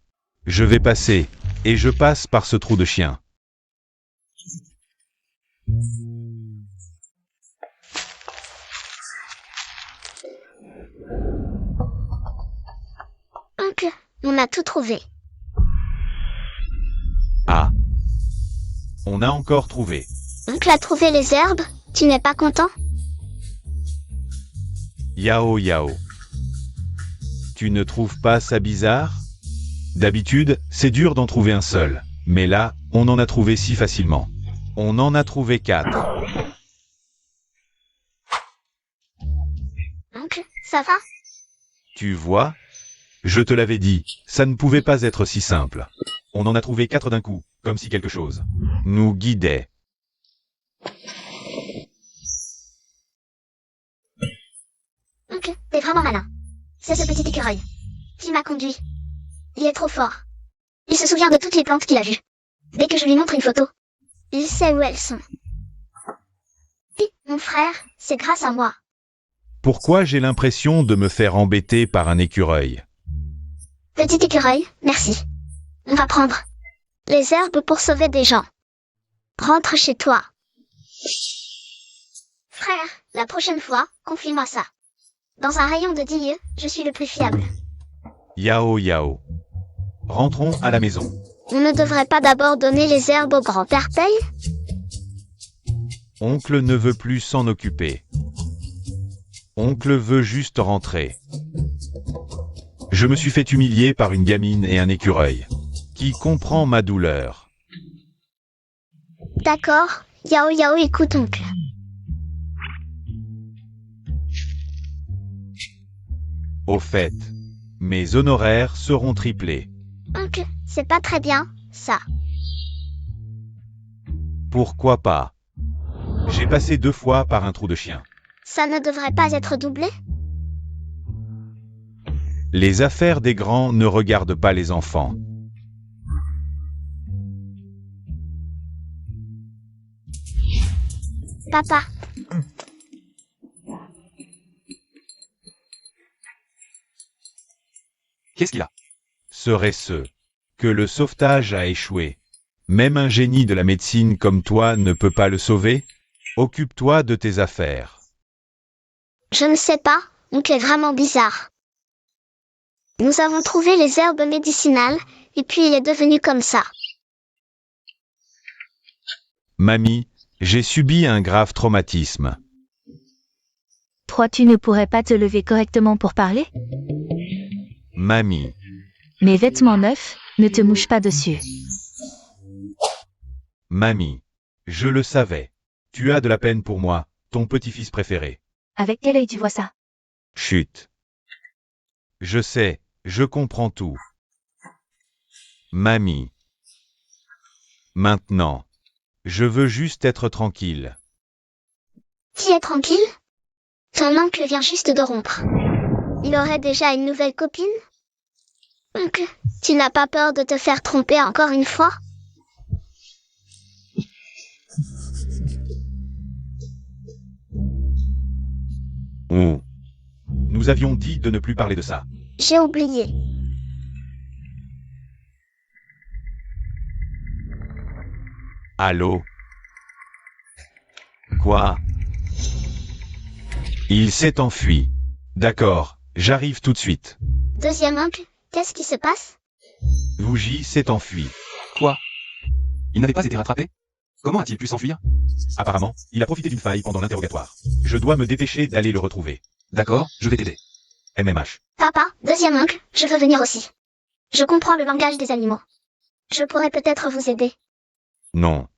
Je vais passer, et je passe par ce trou de chien. Oncle, on a tout trouvé. Ah. On a encore trouvé. Oncle a trouvé les herbes. Tu n'es pas content? Yao Yao. Tu ne trouves pas ça bizarre? D'habitude, c'est dur d'en trouver un seul. Mais là, on en a trouvé si facilement. On en a trouvé 4. Oncle, ça va? Tu vois? Je te l'avais dit, ça ne pouvait pas être si simple. On en a trouvé 4 d'un coup, comme si quelque chose nous guidait. Oncle, vraiment malin. C'est ce petit écureuil qui m'a conduit. Il est trop fort. Il se souvient de toutes les plantes qu'il a vues. Dès que je lui montre une photo, il sait où elles sont. Oui, mon frère, c'est grâce à moi. Pourquoi j'ai l'impression de me faire embêter par un écureuil? Petit écureuil, merci. On va prendre les herbes pour sauver des gens. Rentre chez toi. Frère, la prochaine fois, confie-moi ça. Dans un rayon de 10 lieues, je suis le plus fiable. Yao Yao. Rentrons à la maison. On ne devrait pas d'abord donner les herbes au grand-père Paye? Oncle ne veut plus s'en occuper. Oncle veut juste rentrer. Je me suis fait humilier par une gamine et un écureuil. Qui comprend ma douleur? D'accord, Yao Yao écoute oncle. Au fait, mes honoraires seront triplés. Oncle, c'est pas très bien, ça. Pourquoi pas? J'ai passé 2 fois par un trou de chien. Ça ne devrait pas être doublé? Les affaires des grands ne regardent pas les enfants. Papa, Qu'est-ce qu'il a? Serait-ce que le sauvetage a échoué? Même un génie de la médecine comme toi ne peut pas le sauver? Occupe-toi de tes affaires. je ne sais pas, oncle est vraiment bizarre. Nous avons trouvé les herbes médicinales, et puis il est devenu comme ça. Mamie, j'ai subi un grave traumatisme. Toi, tu ne pourrais pas te lever correctement pour parler? Mamie, Mes vêtements neufs, ne te mouche pas dessus. mamie, je le savais. Tu as de la peine pour moi, ton petit-fils préféré. Avec quel œil tu vois ça? Chut. Je sais, je comprends tout. Mamie. Maintenant. Je veux juste être tranquille. Qui est tranquille? Ton oncle vient juste de rompre. Il aurait déjà une nouvelle copine? Oncle, tu n'as pas peur de te faire tromper encore une fois? Oh. Nous avions dit de ne plus parler de ça. J'ai oublié. Allô? Quoi? Il s'est enfui. D'accord, j'arrive tout de suite. Deuxième oncle, qu'est-ce qui se passe? Luigi s'est enfui. Quoi? Il n'avait pas été rattrapé? Comment a-t-il pu s'enfuir? Apparemment, il a profité d'une faille pendant l'interrogatoire. Je dois me dépêcher d'aller le retrouver. D'accord, je vais t'aider. MMH. Papa, deuxième oncle, je veux venir aussi. Je comprends le langage des animaux. Je pourrais peut-être vous aider. Non.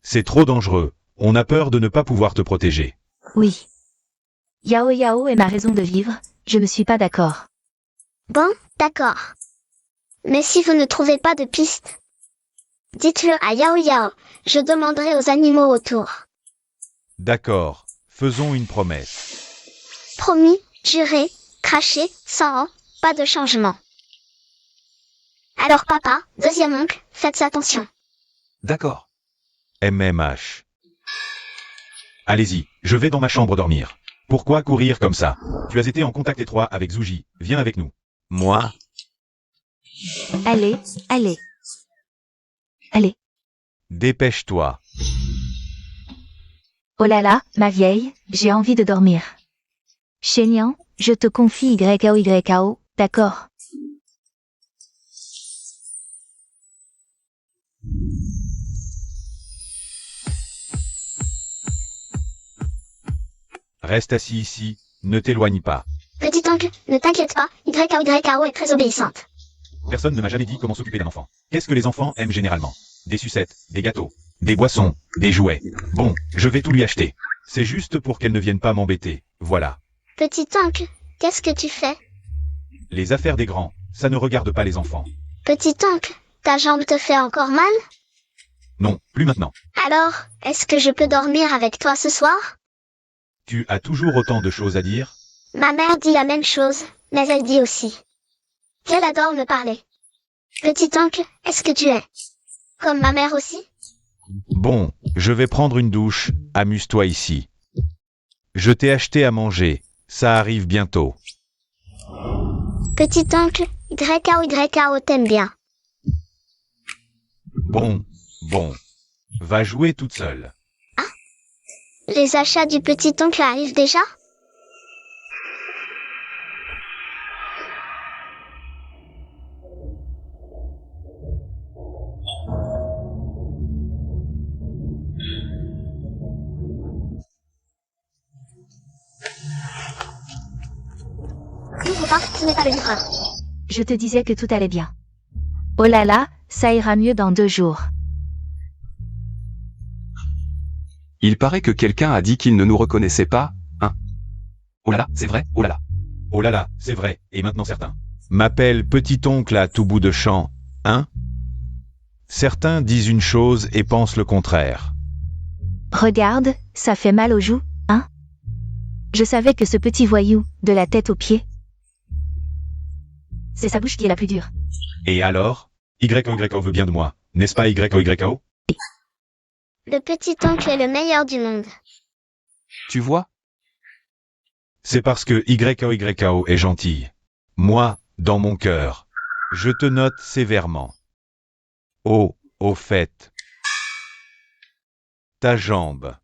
C'est trop dangereux. On a peur de ne pas pouvoir te protéger. Oui. Yao Yao est ma raison de vivre, je ne suis pas d'accord. Bon, d'accord. Mais si vous ne trouvez pas de piste, dites-le à Yao Yao. Je demanderai aux animaux autour. D'accord, faisons une promesse. Promis, juré, craché, sang, pas de changement. Alors papa, deuxième oncle, faites attention. D'accord. MMH. Allez-y, je vais dans ma chambre dormir. Pourquoi courir comme ça? Tu as été en contact étroit avec Zouji, viens avec nous. Moi? Allez, allez. Allez. Dépêche-toi. Oh là là, ma vieille, j'ai envie de dormir. Chénian, je te confie YAO, d'accord? Reste assis ici, ne t'éloigne pas. Petit oncle, ne t'inquiète pas, YAO est très obéissante. Personne ne m'a jamais dit comment s'occuper d'un enfant. Qu'est-ce que les enfants aiment généralement? Des sucettes, des gâteaux, des boissons, des jouets. Bon, je vais tout lui acheter. C'est juste pour qu'elle ne vienne pas m'embêter, voilà. Petit oncle, qu'est-ce que tu fais? Les affaires des grands, ça ne regarde pas les enfants. Petit oncle, ta jambe te fait encore mal? Non, plus maintenant. Alors, est-ce que je peux dormir avec toi ce soir? Tu as toujours autant de choses à dire? Ma mère dit la même chose, mais elle dit aussi qu'elle adore me parler. Petit oncle, est-ce que tu es comme ma mère aussi? Bon, je vais prendre une douche, amuse-toi ici. Je t'ai acheté à manger, ça arrive bientôt. Petit oncle, YKO t'aime bien. Bon, va jouer toute seule. Les achats du petit oncle arrivent déjà? N'ouvre pas, ce n'est pas le livreur. Je te disais que tout allait bien. Oh là là, ça ira mieux dans 2 jours. Il paraît que quelqu'un a dit qu'il ne nous reconnaissait pas, hein. Oh là là, c'est vrai, oh là là. Oh là là, c'est vrai, et maintenant certains m'appellent petit oncle à tout bout de champ, hein? Certains disent une chose et pensent le contraire. Regarde, ça fait mal aux joues, hein? Je savais que ce petit voyou, de la tête aux pieds, c'est sa bouche qui est la plus dure. Et alors? YKO veut bien de moi, n'est-ce pas YKO? Le petit oncle est le meilleur du monde. Tu vois? C'est parce que YKO est gentil. Moi, dans mon cœur, je te note sévèrement. Oh, au fait. Ta jambe.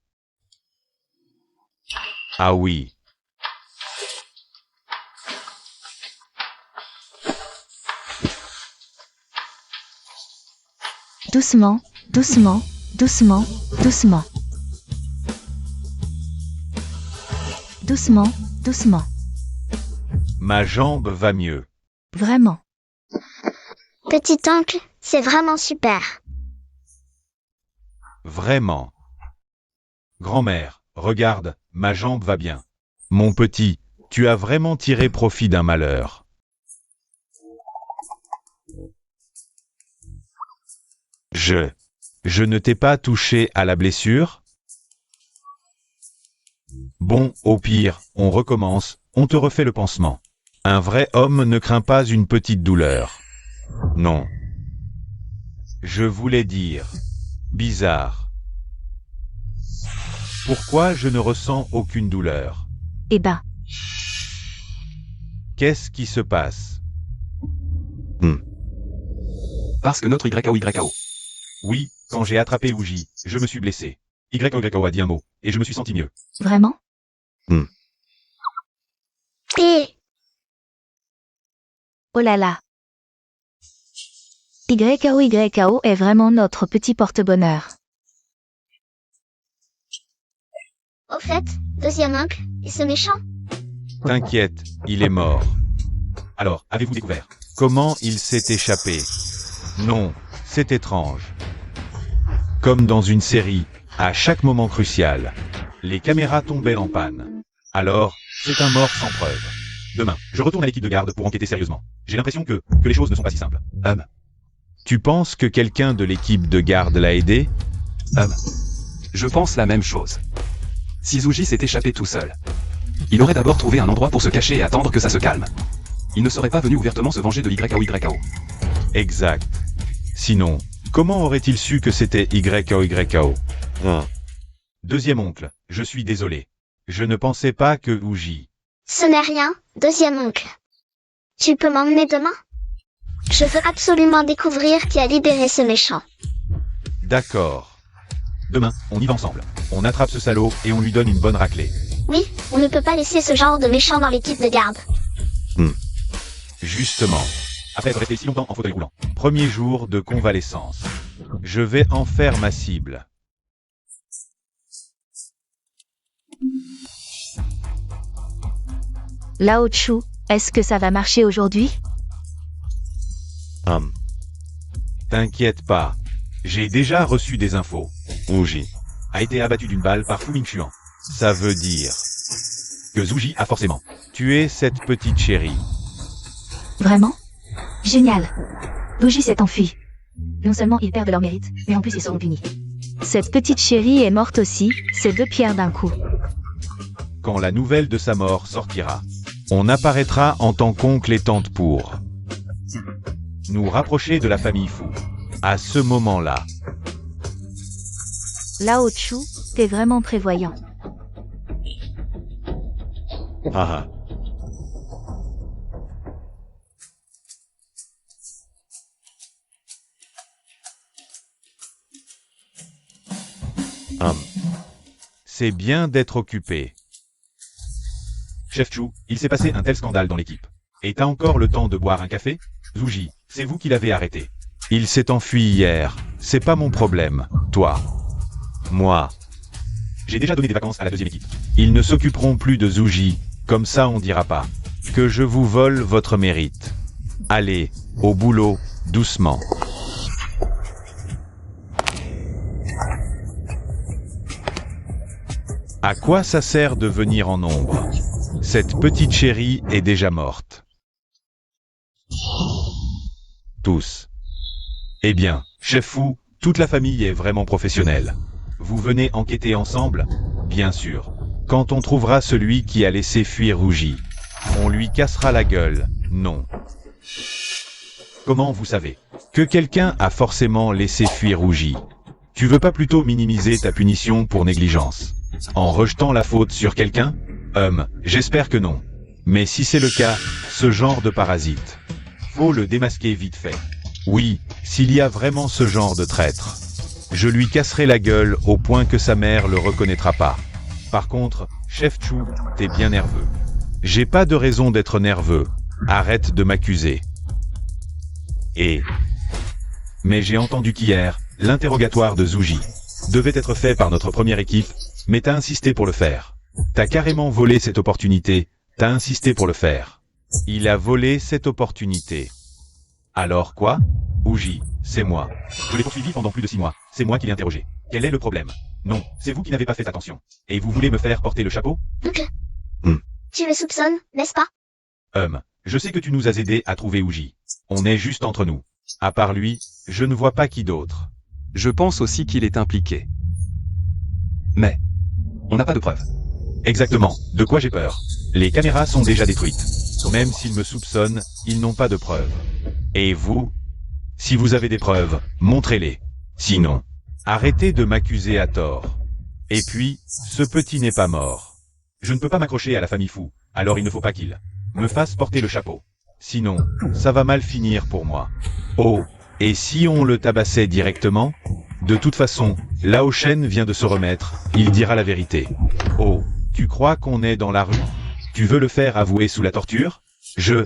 Ah oui. Doucement, doucement, doucement, doucement. Doucement, doucement. Ma jambe va mieux. Vraiment. Petit oncle, c'est vraiment super. Vraiment. Grand-mère, regarde, ma jambe va bien. Mon petit, tu as vraiment tiré profit d'un malheur. Je ne t'ai pas touché à la blessure? Bon, au pire, on recommence, on te refait le pansement. Un vrai homme ne craint pas une petite douleur. Non. Je voulais dire. Bizarre. Pourquoi je ne ressens aucune douleur? Eh ben, Qu'est-ce qui se passe? Parce que notre YKO. Oui, quand j'ai attrapé Ouji, je me suis blessé. YKO a dit un mot, et je me suis senti mieux. vraiment? Et Oh là là. YKO est vraiment notre petit porte-bonheur. au fait, deuxième oncle, et ce méchant? T'inquiète, il est mort. Alors, avez-vous découvert comment il s'est échappé? Non, c'est étrange. Comme dans une série, à chaque moment crucial, les caméras tombaient en panne. Alors, c'est un mort sans preuve. Demain, je retourne à l'équipe de garde pour enquêter sérieusement. J'ai l'impression que les choses ne sont pas si simples. Tu penses que quelqu'un de l'équipe de garde l'a aidé? Je pense la même chose. Si Zuji s'est échappé tout seul, il aurait d'abord trouvé un endroit pour se cacher et attendre que ça se calme. Il ne serait pas venu ouvertement se venger de YKO. Exact. Sinon, comment aurait-il su que c'était YKO? Deuxième oncle, je suis désolé. Je ne pensais pas que Ouji. Ce n'est rien, deuxième oncle. Tu peux m'emmener demain? Je veux absolument découvrir qui a libéré ce méchant. D'accord. Demain, on y va ensemble. On attrape ce salaud et on lui donne une bonne raclée. Oui, on ne peut pas laisser ce genre de méchant dans l'équipe de garde. Justement. Après être resté si longtemps en fauteuil roulant. Premier jour de convalescence. Je vais en faire ma cible. Lao Chu, est-ce que ça va marcher aujourd'hui? T'inquiète pas. J'ai déjà reçu des infos. Ouji a été abattu d'une balle par Fu Mingxuan. Ça veut dire que Zuji a forcément tué cette petite chérie. Vraiment? Génial. Luigi s'est enfui. Non seulement ils perdent leur mérite, mais en plus ils seront punis. Cette petite chérie est morte aussi, c'est 2 pierres d'un coup. Quand la nouvelle de sa mort sortira, On apparaîtra en tant qu'oncle et tante pour nous rapprocher de la famille Fu. À ce moment-là, Lao Chu, t'es vraiment prévoyant. haha. C'est bien d'être occupé. Chef Chu, il s'est passé un tel scandale dans l'équipe. Et t'as encore le temps de boire un café? Zouji, c'est vous qui l'avez arrêté. Il s'est enfui hier. C'est pas mon problème. Toi. Moi. J'ai déjà donné des vacances à la deuxième équipe. Ils ne s'occuperont plus de Zouji. Comme ça on dira pas que je vous vole votre mérite. Allez, au boulot, doucement. À quoi ça sert de venir en nombre? Cette petite chérie est déjà morte. Tous. Eh bien, chef Fu, toute la famille est vraiment professionnelle. Vous venez enquêter ensemble? Bien sûr. Quand on trouvera celui qui a laissé fuir Rougi, on lui cassera la gueule. Non. Comment vous savez que quelqu'un a forcément laissé fuir Rougi? Tu veux pas plutôt minimiser ta punition pour négligence en rejetant la faute sur quelqu'un? J'espère que non. Mais si c'est le cas, ce genre de parasite, faut le démasquer vite fait. Oui, s'il y a vraiment ce genre de traître, je lui casserai la gueule au point que sa mère le reconnaîtra pas. Par contre, chef Chu, t'es bien nerveux. J'ai pas de raison d'être nerveux. Arrête de m'accuser. Mais j'ai entendu qu'hier, l'interrogatoire de Zouji devait être fait par notre première équipe, mais t'as insisté pour le faire. T'as carrément volé cette opportunité, t'as insisté pour le faire. Il a volé cette opportunité. Alors quoi? Ouji, c'est moi. Je l'ai poursuivi pendant plus de 6 mois, c'est moi qui l'ai interrogé. Quel est le problème? Non, c'est vous qui n'avez pas fait attention. Et vous voulez me faire porter le chapeau? Tu le soupçonnes, n'est-ce pas? Je sais que tu nous as aidés à trouver Ouji. On est juste entre nous. À part lui, je ne vois pas qui d'autre. Je pense aussi qu'il est impliqué. Mais, on n'a pas de preuves. Exactement, de quoi j'ai peur. Les caméras sont déjà détruites. Même s'ils me soupçonnent, ils n'ont pas de preuves. Et vous? Si vous avez des preuves, montrez-les. Sinon, arrêtez de m'accuser à tort. Et puis, ce petit n'est pas mort. Je ne peux pas m'accrocher à la famille Fu, alors il ne faut pas qu'il me fasse porter le chapeau. Sinon, ça va mal finir pour moi. Oh, et si on le tabassait directement? De toute façon, Lao Shen vient de se remettre, il dira la vérité. Oh, tu crois qu'on est dans la rue? Tu veux le faire avouer sous la torture? Je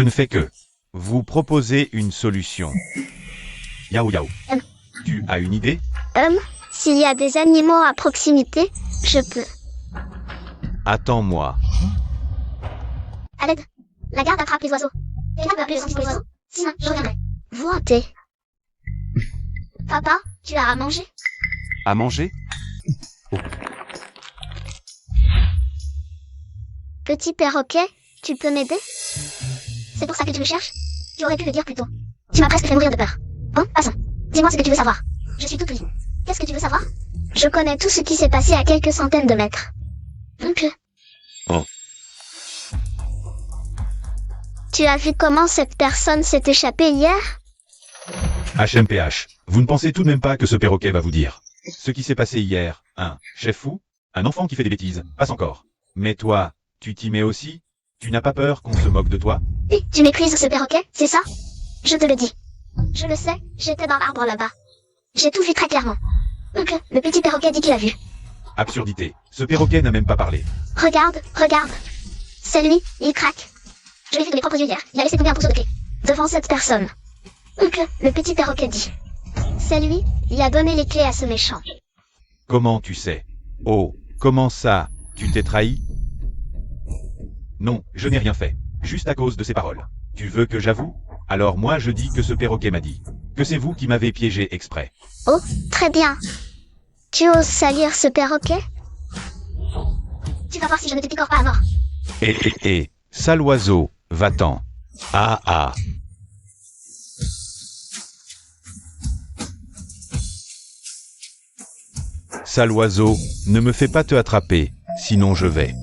ne fais que vous proposer une solution. Yao Yao. Tu as une idée? S'il y a des animaux à proximité, je peux. Attends-moi. À l'aide. La garde attrape les oiseaux. Et là, appeler les oiseaux. Sinon, je reviendrai. Vous hantez. Papa, tu as à manger? À manger? Petit perroquet, tu peux m'aider? C'est pour ça que tu me cherches? Tu aurais pu le dire plus tôt. Tu m'as presque fait mourir de peur. Bon, passons. Dis-moi ce que tu veux savoir. Je suis toute oui. Qu'est-ce que tu veux savoir? Je connais tout ce qui s'est passé à quelques centaines de mètres. Donc... Oh. Tu as vu comment cette personne s'est échappée hier? HMPH, vous ne pensez tout de même pas que ce perroquet va vous dire ce qui s'est passé hier? Chef Fu? Un enfant qui fait des bêtises, passe encore. Mais toi, tu t'y mets aussi? Tu n'as pas peur qu'on se moque de toi? Et tu méprises ce perroquet, c'est ça? Je te le dis. Je le sais, j'étais dans l'arbre là-bas. J'ai tout vu très clairement. Donc, le petit perroquet dit qu'il a vu. Absurdité, ce perroquet n'a même pas parlé. Regarde. C'est lui, il craque. Je l'ai vu de mes propres yeux hier, il a laissé tomber un trousseau de clés. Devant cette personne. Donc, le petit perroquet dit. C'est lui, il a donné les clés à ce méchant. Comment tu sais? Oh, comment ça? Tu t'es trahi? Non, je n'ai rien fait. Juste à cause de ses paroles. Tu veux que j'avoue? Alors moi je dis que ce perroquet m'a dit que c'est vous qui m'avez piégé exprès. Oh, très bien. Tu oses salir ce perroquet? Tu vas voir si je ne te picore pas à mort. Sale oiseau, va-t'en. Ah. Sale oiseau, ne me fais pas te attraper, sinon je vais.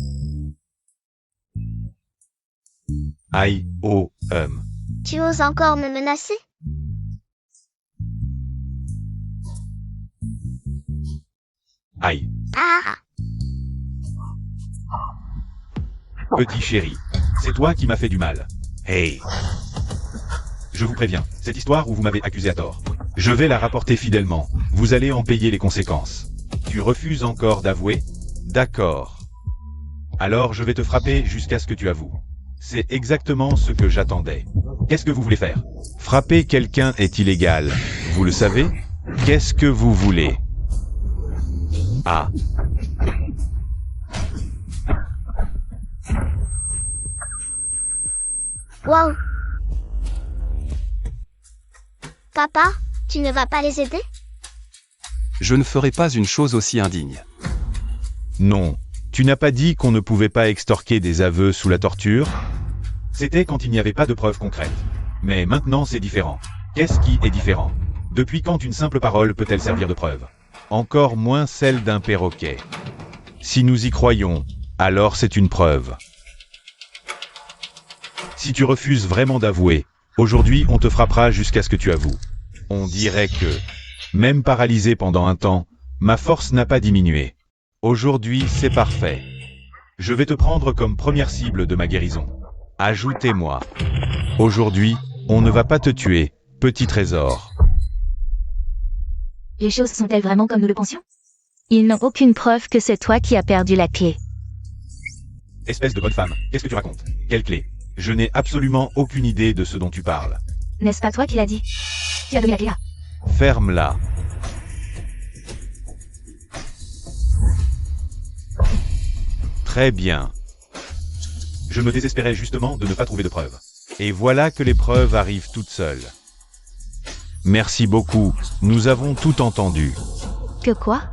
Aïe, oh, Tu oses encore me menacer? aïe. Ah! Petit chéri, c'est toi qui m'as fait du mal. Hey! Je vous préviens, cette histoire où vous m'avez accusé à tort, je vais la rapporter fidèlement. Vous allez en payer les conséquences. Tu refuses encore d'avouer? D'accord. Alors je vais te frapper jusqu'à ce que tu avoues. C'est exactement ce que j'attendais. Qu'est-ce que vous voulez faire? Frapper quelqu'un est illégal. Vous le savez? Qu'est-ce que vous voulez? Ah. Wow! Papa, tu ne vas pas les aider? Je ne ferai pas une chose aussi indigne. Non. Tu n'as pas dit qu'on ne pouvait pas extorquer des aveux sous la torture? C'était quand il n'y avait pas de preuves concrètes. Mais maintenant c'est différent. Qu'est-ce qui est différent? Depuis quand une simple parole peut-elle servir de preuve? Encore moins celle d'un perroquet. Si nous y croyons, alors c'est une preuve. Si tu refuses vraiment d'avouer, aujourd'hui on te frappera jusqu'à ce que tu avoues. On dirait que, même paralysé pendant un temps, ma force n'a pas diminué. Aujourd'hui c'est parfait. Je vais te prendre comme première cible de ma guérison. Ajoutez-moi. Aujourd'hui, on ne va pas te tuer, petit trésor. Les choses sont-elles vraiment comme nous le pensions? Ils n'ont aucune preuve que c'est toi qui as perdu la clé. Espèce de bonne femme, qu'est-ce que tu racontes? Quelle clé? Je n'ai absolument aucune idée de ce dont tu parles. N'est-ce pas toi qui l'as dit? Tu as donné la clé là. Ferme-la. Très bien. Je me désespérais justement de ne pas trouver de preuves. Et voilà que les preuves arrivent toutes seules. Merci beaucoup, nous avons tout entendu. Que quoi?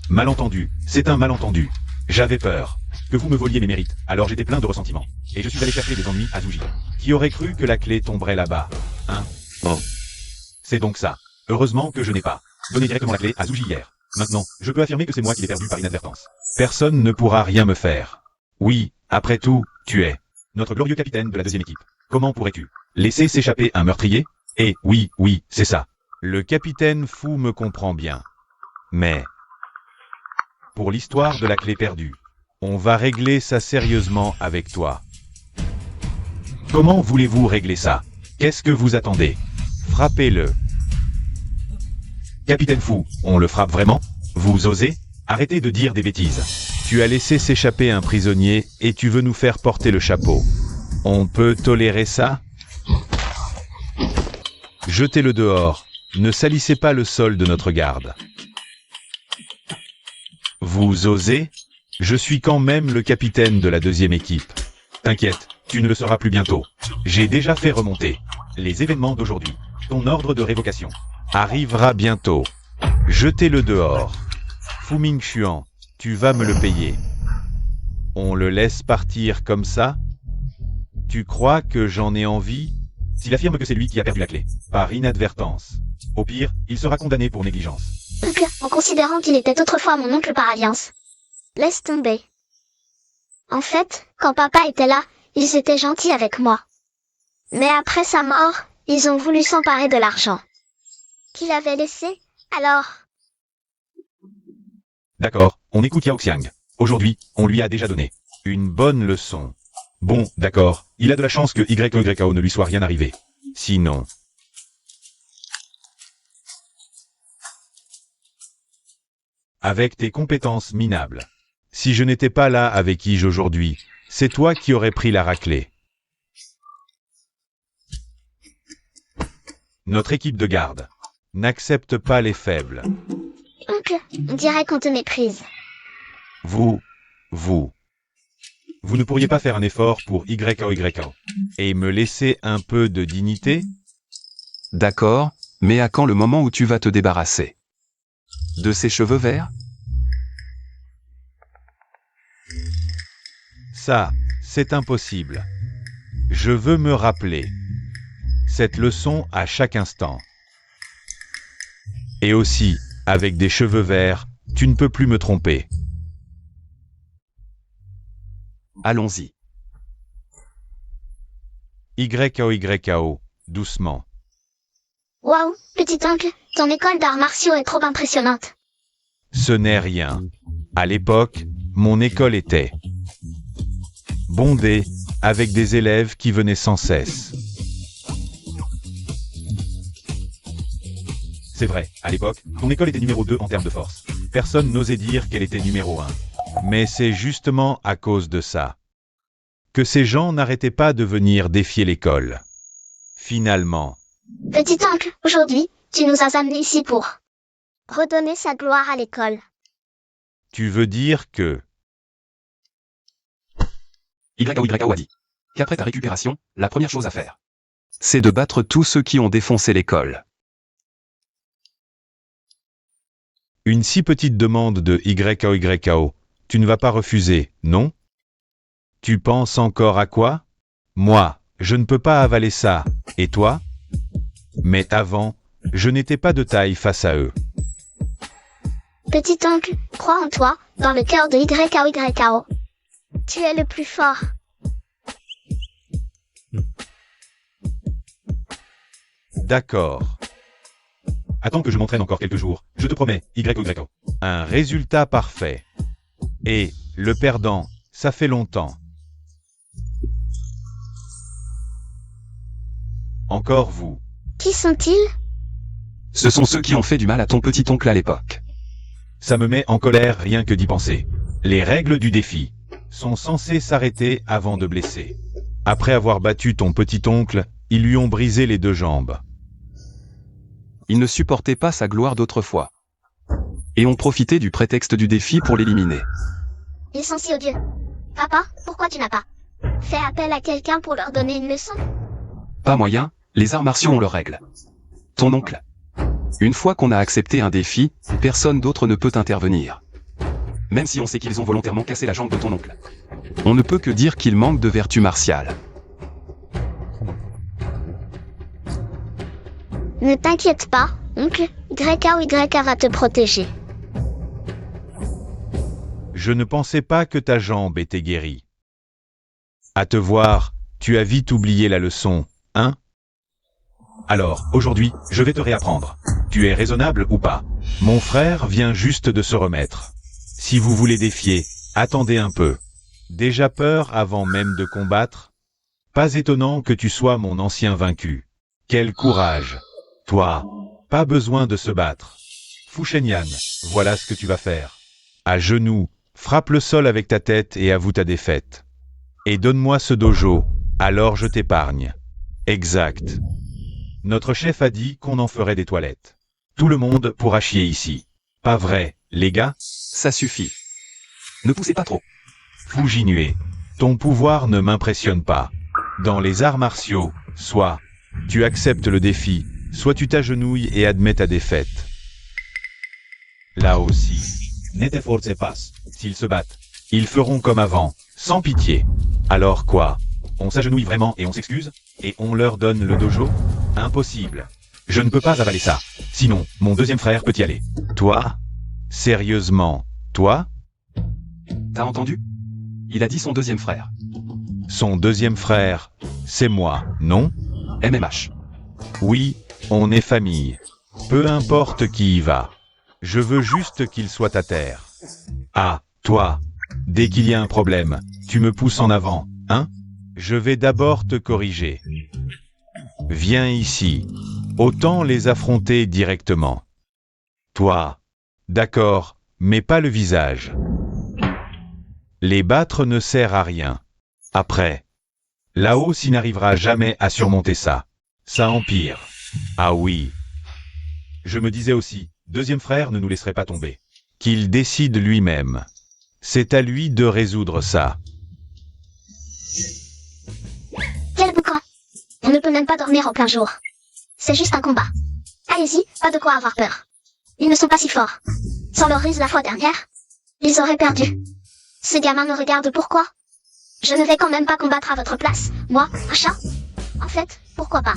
Malentendu, c'est un malentendu. J'avais peur que vous me voliez mes mérites, alors j'étais plein de ressentiment. Et je suis allé chercher des ennuis à Zuji. Qui aurait cru que la clé tomberait là-bas? Hein? Oh. C'est donc ça. Heureusement que je n'ai pas donné directement la clé à Zuji hier. Maintenant, je peux affirmer que c'est moi qui l'ai perdue par inadvertance. Personne ne pourra rien me faire. Oui, après tout, tu es notre glorieux capitaine de la deuxième équipe. Comment pourrais-tu laisser s'échapper un meurtrier? Eh oui, c'est ça. Le capitaine fou me comprend bien. Mais, pour l'histoire de la clé perdue, on va régler ça sérieusement avec toi. Comment voulez-vous régler ça? Qu'est-ce que vous attendez? Frappez-le. Capitaine fou, on le frappe vraiment? Vous osez? Arrêtez de dire des bêtises. Tu as laissé s'échapper un prisonnier et tu veux nous faire porter le chapeau. On peut tolérer ça? Jetez-le dehors. Ne salissez pas le sol de notre garde. Vous osez? Je suis quand même le capitaine de la deuxième équipe. T'inquiète, tu ne le seras plus bientôt. J'ai déjà fait remonter les événements d'aujourd'hui. Ton ordre de révocation arrivera bientôt. Jetez-le dehors. Fu Mingxuan, tu vas me le payer. On le laisse partir comme ça? Tu crois que j'en ai envie? S'il affirme que c'est lui qui a perdu la clé, par inadvertance, au pire, il sera condamné pour négligence. En considérant qu'il était autrefois mon oncle par alliance. Laisse tomber. En fait, quand papa était là, ils étaient gentils avec moi. Mais après sa mort, ils ont voulu s'emparer de l'argent qu'il avait laissé, alors... D'accord, on écoute Yao Xiang. Aujourd'hui, on lui a déjà donné une bonne leçon. Bon, d'accord, il a de la chance que YYO ne lui soit rien arrivé. Sinon... Avec tes compétences minables. Si je n'étais pas là avec Ige aujourd'hui, c'est toi qui aurais pris la raclée. Notre équipe de garde n'accepte pas les faibles. Oncle, on dirait qu'on te méprise. Vous ne pourriez pas faire un effort pour YYO et me laisser un peu de dignité? D'accord, mais à quand le moment où tu vas te débarrasser de ces cheveux verts? Ça, c'est impossible. Je veux me rappeler cette leçon à chaque instant. Et aussi, avec des cheveux verts, tu ne peux plus me tromper. Allons-y. YKO, doucement. Waouh, petit oncle, ton école d'arts martiaux est trop impressionnante. Ce n'est rien. À l'époque, mon école était bondée, avec des élèves qui venaient sans cesse. C'est vrai, à l'époque, ton école était numéro 2 en termes de force. Personne n'osait dire qu'elle était numéro 1. Mais c'est justement à cause de ça que ces gens n'arrêtaient pas de venir défier l'école. Finalement, Petit oncle, aujourd'hui, tu nous as amenés ici pour redonner sa gloire à l'école. tu veux dire que YKO a dit qu'après ta récupération, la première chose à faire, c'est de battre tous ceux qui ont défoncé l'école. une si petite demande de YKO, tu ne vas pas refuser, non? Tu penses encore à quoi? Moi, je ne peux pas avaler ça, et toi? Mais avant, je n'étais pas de taille face à eux. Petit oncle, crois en toi, dans le cœur de YKO. Tu es le plus fort. D'accord. Attends que je m'entraîne encore quelques jours. Je te promets, YKO. Un résultat parfait. Et, le perdant, ça fait longtemps. Encore vous. Qui sont-ils? Ce sont ceux qui ont fait du mal à ton petit oncle à l'époque. Ça me met en colère rien que d'y penser. Les règles du défi sont censées s'arrêter avant de blesser. Après avoir battu ton petit oncle, ils lui ont brisé les 2 jambes. Ils ne supportaient pas sa gloire d'autrefois. Et ont profité du prétexte du défi pour l'éliminer. Ils sont si odieux. Papa, pourquoi tu n'as pas fait appel à quelqu'un pour leur donner une leçon? Pas moyen, les arts martiaux ont leurs règles. Ton oncle. Une fois qu'on a accepté un défi, personne d'autre ne peut intervenir. Même si on sait qu'ils ont volontairement cassé la jambe de ton oncle. On ne peut que dire qu'il manque de vertu martiale. Ne t'inquiète pas, oncle, YKO va te protéger. Je ne pensais pas que ta jambe était guérie. À te voir, tu as vite oublié la leçon, hein? Alors, aujourd'hui, je vais te réapprendre. Tu es raisonnable ou pas? Mon frère vient juste de se remettre. Si vous voulez défier, attendez un peu. Déjà peur avant même de combattre? Pas étonnant que tu sois mon ancien vaincu. Quel courage! Toi, pas besoin de se battre. Fu Shenyan, voilà ce que tu vas faire. À genoux, frappe le sol avec ta tête et avoue ta défaite. Et donne-moi ce dojo, alors je t'épargne. Exact. Notre chef a dit qu'on en ferait des toilettes. Tout le monde pourra chier ici. Pas vrai, les gars? Ça suffit. Ne poussez pas trop. Fujinue, ton pouvoir ne m'impressionne pas. Dans les arts martiaux, soit tu acceptes le défi, soit tu t'agenouilles et admets ta défaite. Là aussi, Ne te force pas. s'ils se battent, ils feront comme avant, sans pitié. Alors quoi? On s'agenouille vraiment et on s'excuse? Et on leur donne le dojo? Impossible. Je ne peux pas avaler ça. Sinon, mon deuxième frère peut y aller. Toi? Sérieusement, toi? T'as entendu? Il a dit son deuxième frère. Son deuxième frère, c'est moi, non? MMH. Oui, on est famille. Peu importe qui y va. Je veux juste qu'il soit à terre. Ah, toi. Dès qu'il y a un problème, tu me pousses en avant, hein? Je vais d'abord te corriger. Viens ici. Autant les affronter directement. Toi. D'accord, mais pas le visage. Les battre ne sert à rien. Après. Là-haut s'il n'arrivera jamais à surmonter ça. Ça empire. Ah oui. Je me disais aussi, deuxième frère ne nous laisserait pas tomber. Qu'il décide lui-même. C'est à lui de résoudre ça. Quel boucan! On ne peut même pas dormir en plein jour. C'est juste un combat. Allez-y, pas de quoi avoir peur. Ils ne sont pas si forts. Sans leur ruse la fois dernière, ils auraient perdu. Ce gamin me regarde pourquoi? Je ne vais quand même pas combattre à votre place, moi, un chat? En fait, pourquoi pas?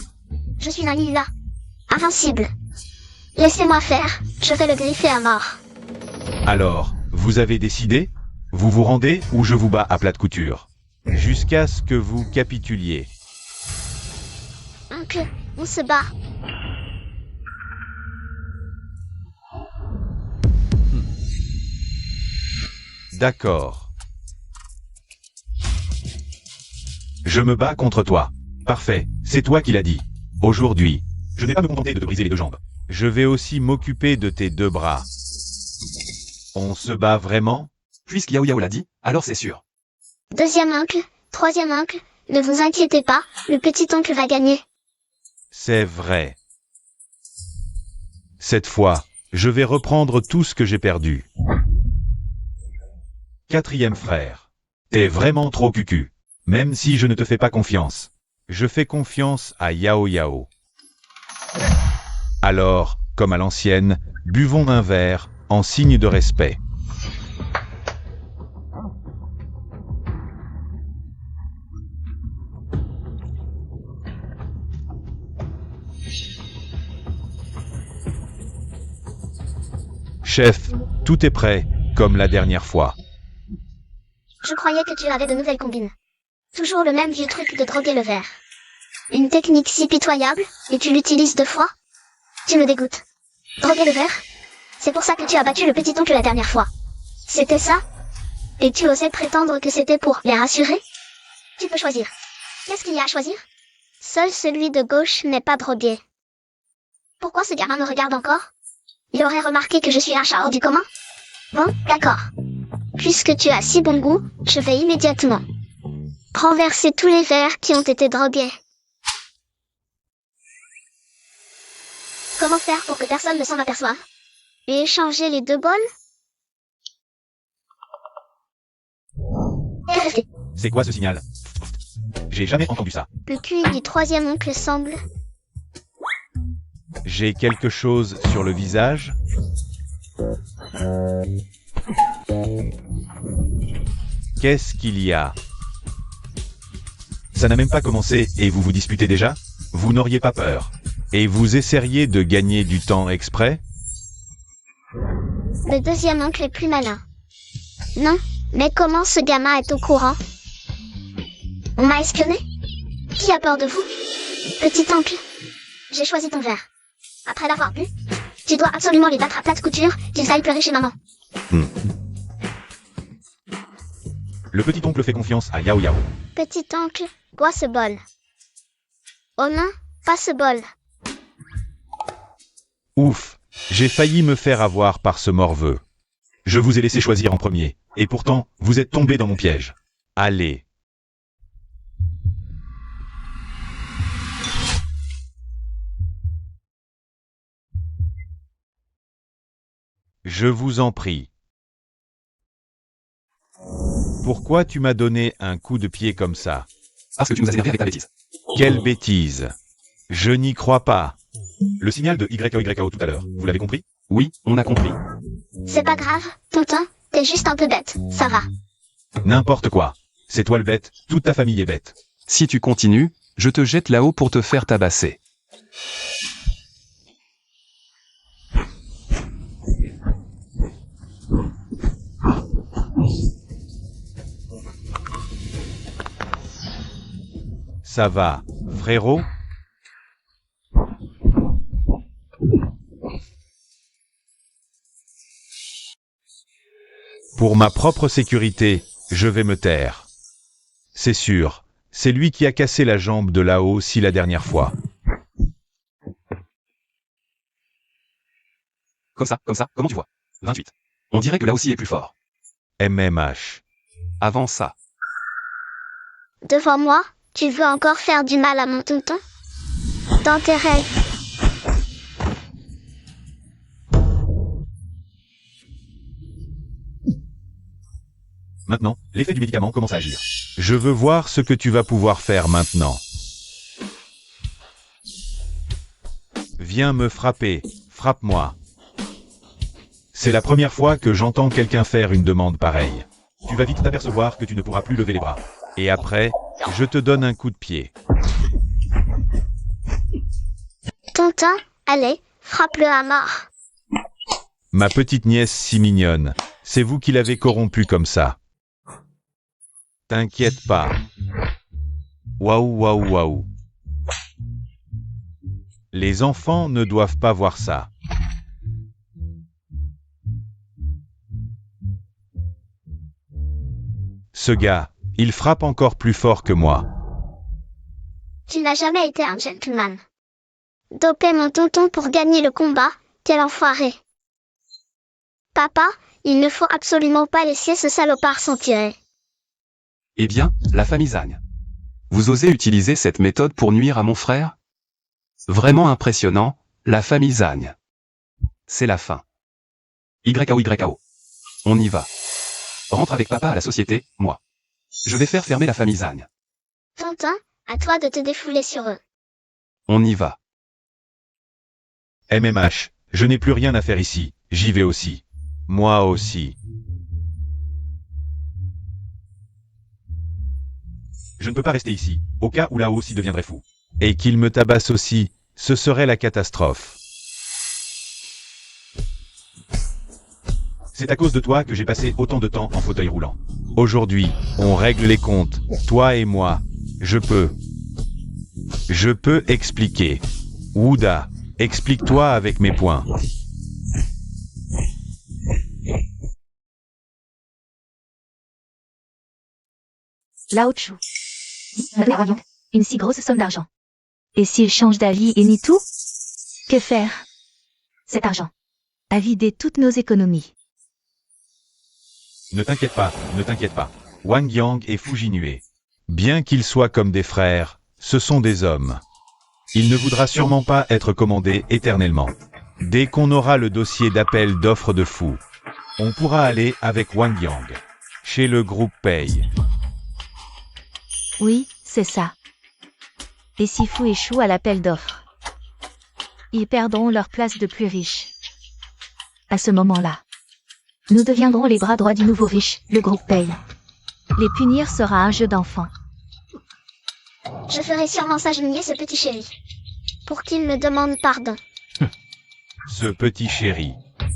Je suis Nalila. Invincible. Laissez-moi faire, je vais le griffer à mort. Alors, vous avez décidé? Vous vous rendez ou je vous bats à plat de couture? Jusqu'à ce que vous capituliez. Oncle, on se bat. D'accord. Je me bats contre toi. Parfait, c'est toi qui l'as dit. Aujourd'hui, je n'ai pas me contenter de te briser les deux jambes. Je vais aussi m'occuper de tes deux bras. On se bat vraiment? Puisque Yao Yao l'a dit, alors c'est sûr. Deuxième oncle, troisième oncle, ne vous inquiétez pas, le petit oncle va gagner. C'est vrai. Cette fois, je vais reprendre tout ce que j'ai perdu. Quatrième frère. T'es vraiment trop cucu. Même si je ne te fais pas confiance. Je fais confiance à Yao Yao. Alors, comme à l'ancienne, buvons un verre, en signe de respect. Chef, tout est prêt, comme la dernière fois. Je croyais que tu avais de nouvelles combines. Toujours le même vieux truc de droguer le verre. Une technique si pitoyable, et tu l'utilises 2 fois? Tu me dégoûtes. Droguer le verre? C'est pour ça que tu as battu le petit oncle la dernière fois. C'était ça? Et tu osais prétendre que c'était pour les rassurer? Tu peux choisir. Qu'est-ce qu'il y a à choisir? Seul celui de gauche n'est pas drogué. Pourquoi ce gamin me regarde encore? Il aurait remarqué que je suis un chat hors du commun? Bon, d'accord. Puisque tu as si bon goût, je vais immédiatement renverser tous les verres qui ont été drogués. Comment faire pour que personne ne s'en aperçoive? Et échanger les 2 bols? RFD. C'est quoi ce signal? J'ai jamais entendu ça. Le QI du troisième oncle semble... J'ai quelque chose sur le visage? Qu'est-ce qu'il y a? Ça n'a même pas commencé et vous vous disputez déjà? Vous n'auriez pas peur. Et vous essayeriez de gagner du temps exprès? Le deuxième oncle est plus malin. Non, mais comment ce gamin est au courant? On m'a espionné? Qui a peur de vous? Petit oncle, j'ai choisi ton verre. Après l'avoir bu, tu dois absolument les battre à plate couture, qu'ils aillent pleurer chez maman. Le petit oncle fait confiance à Yao Yao. Petit oncle, bois ce bol. Oh non, pas ce bol. Ouf, j'ai failli me faire avoir par ce morveux. Je vous ai laissé choisir en premier, et pourtant, vous êtes tombé dans mon piège. Allez. Je vous en prie. Pourquoi tu m'as donné un coup de pied comme ça? Parce que tu nous as énervé avec ta bêtise. Quelle bêtise! Je n'y crois pas. Le signal de YOYO tout à l'heure, vous l'avez compris? Oui, on a compris. C'est pas grave, tonton, t'es juste un peu bête, ça va. N'importe quoi. C'est toi le bête, toute ta famille est bête. Si tu continues, je te jette là-haut pour te faire tabasser. Ça va, frérot? Pour ma propre sécurité, je vais me taire. C'est sûr, c'est lui qui a cassé la jambe de là-haut si la dernière fois. Comme ça, comment tu vois? 28. On dirait que là aussi est plus fort. MMH. Avant ça. Devant moi, tu veux encore faire du mal à mon tonton? Dans tes rêves. Maintenant, l'effet du médicament commence à agir. Je veux voir ce que tu vas pouvoir faire maintenant. Viens me frapper, frappe-moi. C'est la première fois que j'entends quelqu'un faire une demande pareille. Tu vas vite t'apercevoir que tu ne pourras plus lever les bras. Et après, je te donne un coup de pied. Tonton, allez, frappe-le à mort. Ma petite nièce si mignonne, c'est vous qui l'avez corrompue comme ça. T'inquiète pas. Waouh, waouh, waouh. Les enfants ne doivent pas voir ça. Ce gars, il frappe encore plus fort que moi. Tu n'as jamais été un gentleman. Doper mon tonton pour gagner le combat, quel enfoiré. Papa, il ne faut absolument pas laisser ce salopard s'en tirer. Eh bien, la famille Zagne. Vous osez utiliser cette méthode pour nuire à mon frère? Vraiment impressionnant, la famille Zagne. C'est la fin. YKO. On y va. Rentre avec papa à la société, moi. Je vais faire fermer la famille Zagne. Tonton, à toi de te défouler sur eux. On y va. MMH, je n'ai plus rien à faire ici, j'y vais aussi. Moi aussi. Je ne peux pas rester ici, au cas où là-haut s'y deviendrait fou. Et qu'il me tabasse aussi, ce serait la catastrophe. C'est à cause de toi que j'ai passé autant de temps en fauteuil roulant. Aujourd'hui, on règle les comptes, toi et moi. Je peux expliquer. Wouda, explique-toi avec mes points. Lao Chu. Une si grosse somme d'argent. Et s'il change d'avis et nie tout? Que faire? Cet argent a vidé toutes nos économies. Ne t'inquiète pas. Wang Yang et Fujinue. Bien qu'ils soient comme des frères, ce sont des hommes. Il ne voudra sûrement pas être commandé éternellement. Dès qu'on aura le dossier d'appel d'offres de fou, On pourra aller avec Wang Yang. chez le groupe Paye. Oui, c'est ça. Et si Fou échoue à l'appel d'offres, ils perdront leur place de plus riche. À ce moment-là, nous deviendrons les bras droits du nouveau riche, le groupe Paye. Les punir sera un jeu d'enfant. Je ferai sûrement s'agenouiller ce petit chéri. Pour qu'il me demande pardon. Ce petit chéri.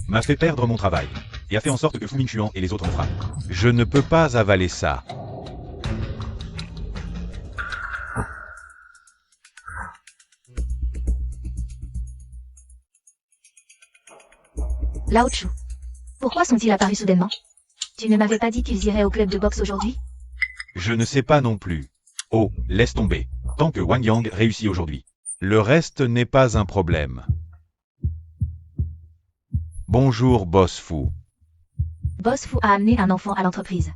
M'a fait perdre mon travail. Et a fait en sorte que Fu Minchuan et les autres me frappent. Je ne peux pas avaler ça. Lao Chu. Pourquoi sont-ils apparus soudainement? Tu ne m'avais pas dit qu'ils iraient au club de boxe aujourd'hui? Je ne sais pas non plus. Oh, laisse tomber. Tant que Wang Yang réussit aujourd'hui. Le reste n'est pas un problème. Bonjour, Boss Fou. Boss Fou a amené un enfant à l'entreprise.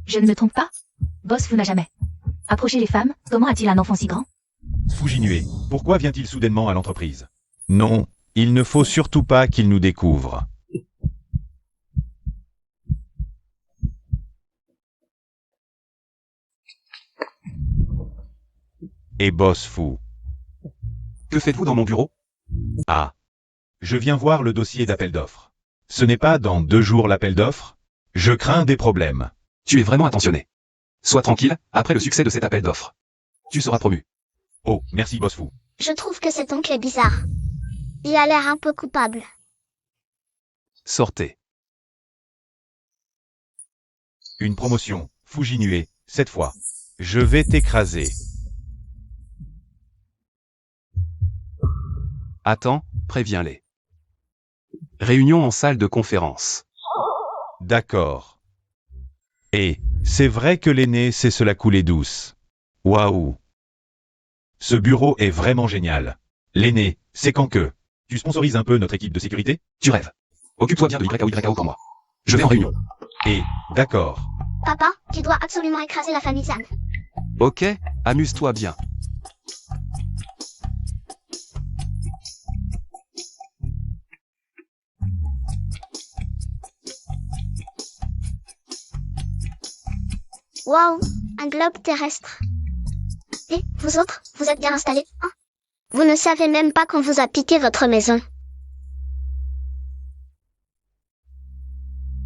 Je ne me trompe pas? Boss Fou n'a jamais approché les femmes. Comment a-t-il un enfant si grand? Fujinue, pourquoi vient-il soudainement à l'entreprise? Non, il ne faut surtout pas qu'il nous découvre. Et Boss Fou. Que faites-vous dans mon bureau? Ah, Je viens voir le dossier d'appel d'offres. Ce n'est pas dans 2 jours l'appel d'offres? Je crains des problèmes. Tu es vraiment attentionné. Sois tranquille, après le succès de cet appel d'offres. Tu seras promu. Oh, merci Boss Fou. Je trouve que cet oncle est bizarre. Il a l'air un peu coupable. Sortez. Une promotion, Fujinue, cette fois. je vais t'écraser. Attends, préviens-les. Réunion en salle de conférence. D'accord. Et, c'est vrai que l'aîné sait se la couler douce. Waouh. Ce bureau est vraiment génial. L'aîné, c'est quand que tu sponsorises un peu notre équipe de sécurité? Tu rêves. Occupe-toi bien de YKO pour moi. Je vais en réunion. Et, d'accord. Papa, tu dois absolument écraser la famille Zhang. Ok, amuse-toi bien. Waouh, un globe terrestre. Et vous autres, vous êtes bien installés, hein? Vous ne savez même pas qu'on vous a piqué votre maison.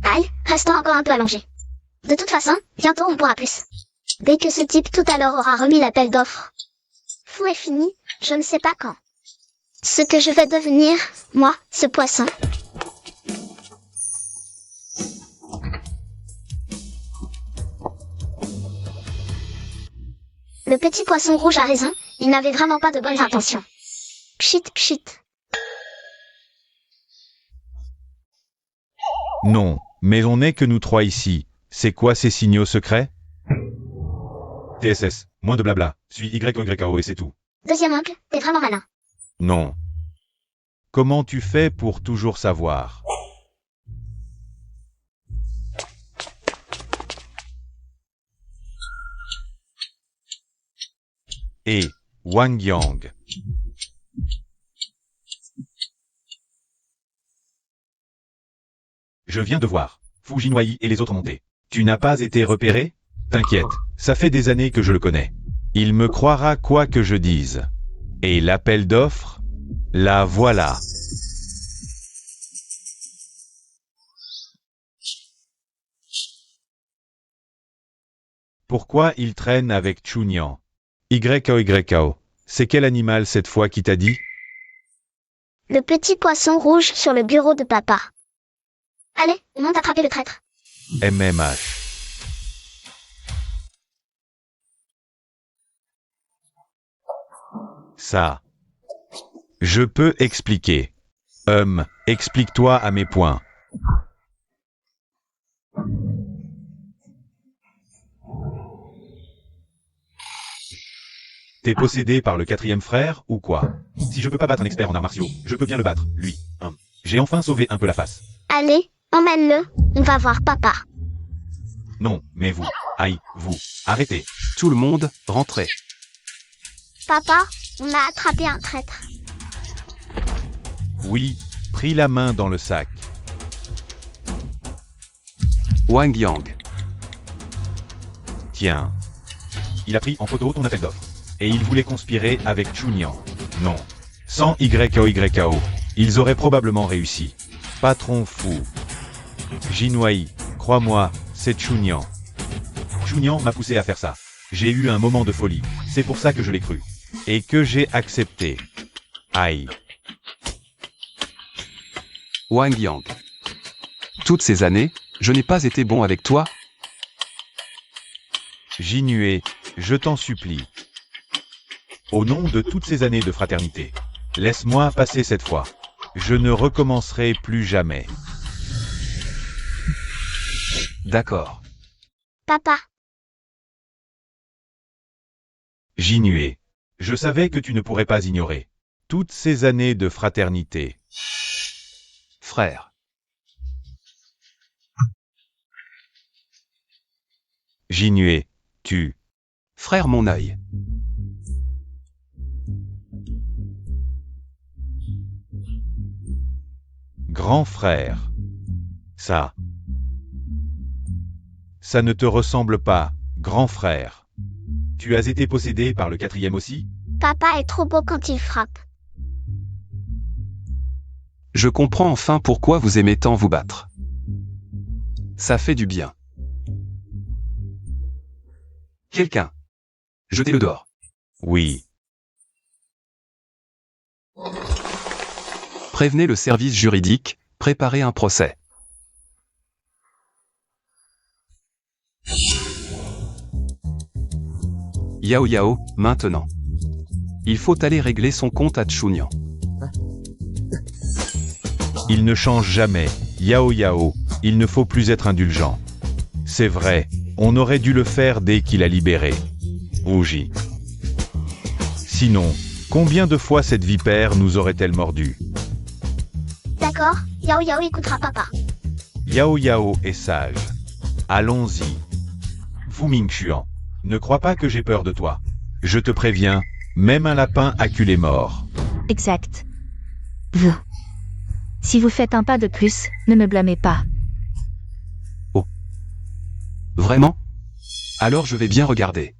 Aïe, restons encore un peu allongés. De toute façon, bientôt on pourra plus. Dès que ce type tout à l'heure aura remis l'appel d'offres. Fou est fini, je ne sais pas quand. Ce que je vais devenir, moi, ce poisson. Le petit poisson rouge a raison, il n'avait vraiment pas de bonnes intentions. Pchit pchit. Non, mais on n'est que nous trois ici. C'est quoi ces signaux secrets? TSS, moins de blabla, suis YOYKO et c'est tout. Deuxième oncle, t'es vraiment malin. Non. Comment tu fais pour toujours savoir? Et Wang Yang. Je viens de voir. Fujinwai et les autres montés. Tu n'as pas été repéré? T'inquiète, ça fait des années que je le connais. Il me croira quoi que je dise. Et l'appel d'offres? La voilà. Pourquoi il traîne avec Chunyan? YKO. C'est quel animal cette fois qui t'a dit? Le petit poisson rouge sur le bureau de papa. Allez, on monte attraper le traître. MMH. Ça. Je peux expliquer. Explique-toi à mes points. T'es possédé par le quatrième frère, ou quoi? Si je peux pas battre un expert en arts martiaux, je peux bien le battre, lui. J'ai enfin sauvé un peu la face. Allez, emmène-le, on va voir papa. Non, mais vous, vous, arrêtez. Tout le monde, rentrez. Papa, on a attrapé un traître. Oui, pris la main dans le sac. Wang Yang. Tiens. Il a pris en photo ton appel d'offres. Et il voulait conspirer avec Chunyan. Non. Sans YKO. Ils auraient probablement réussi. Patron fou. Jinwei, crois-moi, c'est Chunyan. Chunyan m'a poussé à faire ça. J'ai eu un moment de folie. C'est pour ça que je l'ai cru. Et que j'ai accepté. Aïe. Wang Yang. Toutes ces années, je n'ai pas été bon avec toi? Jinue, je t'en supplie. Au nom de toutes ces années de fraternité, laisse-moi passer cette fois. Je ne recommencerai plus jamais. D'accord. Papa, Jinue, Je savais que tu ne pourrais pas ignorer. toutes ces années de fraternité. Frère. Jinue, tu. Frère mon œil. Grand frère. Ça. Ça ne te ressemble pas, grand frère. Tu as été possédé par le quatrième aussi? papa est trop beau quand il frappe. Je comprends enfin pourquoi vous aimez tant vous battre. Ça fait du bien. Quelqu'un. Jetez-le dehors. Oui. Prévenez le service juridique, préparez un procès. Yao Yao, maintenant. Il faut aller régler son compte à Chunyan. Il ne change jamais. Yao Yao, il ne faut plus être indulgent. C'est vrai, on aurait dû le faire dès qu'il a libéré. Ouji. Sinon, combien de fois cette vipère nous aurait-elle mordu? D'accord, Yao Yao écoutera papa. Yao Yao est sage. Allons-y. Fu Mingxuan. Ne crois pas que j'ai peur de toi. Je te préviens, même un lapin acculé mort. Exact. Vous. Si vous faites un pas de plus, ne me blâmez pas. Vraiment? Alors je vais bien regarder.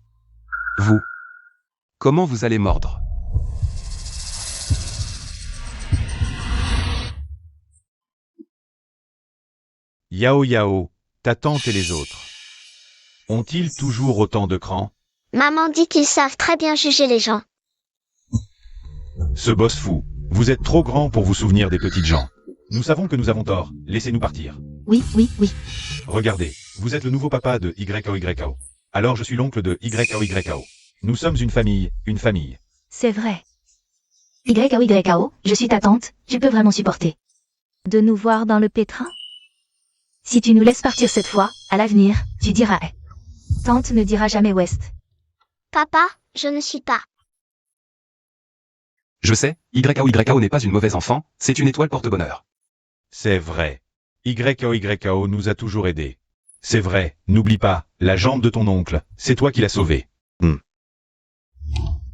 Vous. Comment vous allez mordre? Yao Yao, ta tante et les autres. Ont-ils toujours autant de cran? Maman dit qu'ils savent très bien juger les gens. Ce boss fou. Vous êtes trop grand pour vous souvenir des petites gens. Nous savons que nous avons tort. Laissez-nous partir. Oui, oui, oui. Regardez, vous êtes le nouveau papa de YKO. Alors je suis l'oncle de YKO. Nous sommes une famille, une famille. C'est vrai. YAO, je suis ta tante, tu peux vraiment supporter. De nous voir dans le pétrin? Si tu nous laisses partir cette fois, à l'avenir, tu diras hey. Tante ne dira jamais West. Papa, je ne suis pas. Je sais, YAO n'est pas une mauvaise enfant, c'est une étoile porte-bonheur. C'est vrai. YAO nous a toujours aidés. C'est vrai, n'oublie pas, la jambe de ton oncle, c'est toi qui l'as sauvée.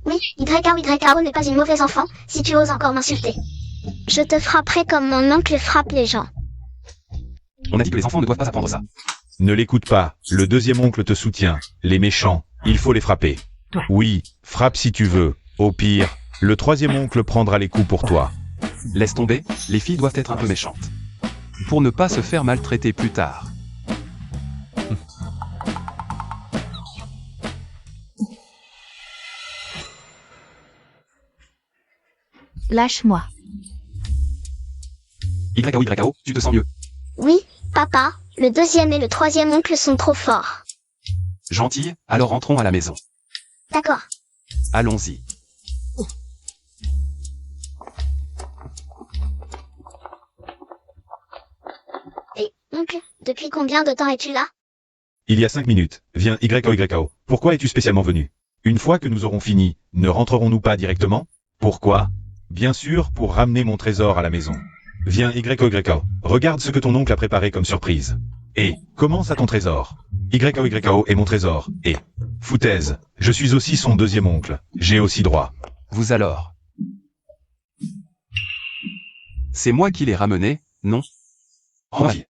Oui, YAO n'est pas une mauvaise enfant, si tu oses encore m'insulter. Je te frapperai comme mon oncle frappe les gens. On a dit que les enfants ne doivent pas apprendre ça. Ne l'écoute pas, le deuxième oncle te soutient. Les méchants, il faut les frapper. Oui, frappe si tu veux. Au pire, le troisième oncle prendra les coups pour toi. Laisse tomber, les filles doivent être un peu méchantes. Pour ne pas se faire maltraiter plus tard. Lâche-moi. YAO, tu te sens mieux. Oui, papa, le deuxième et le troisième oncle sont trop forts. Gentille, alors rentrons à la maison. D'accord. Allons-y. Et, oncle, depuis combien de temps es-tu là? Il y a 5 minutes, viens YAO. Pourquoi es-tu spécialement venu? Une fois que nous aurons fini, ne rentrerons-nous pas directement? Pourquoi? Bien sûr, pour ramener mon trésor à la maison. Viens YAO, regarde ce que ton oncle a préparé comme surprise. Et, commence à ton trésor. YAO est mon trésor, et, foutaise, je suis aussi son deuxième oncle, j'ai aussi droit. Vous alors. C'est moi qui l'ai ramené, non? Oh, oui.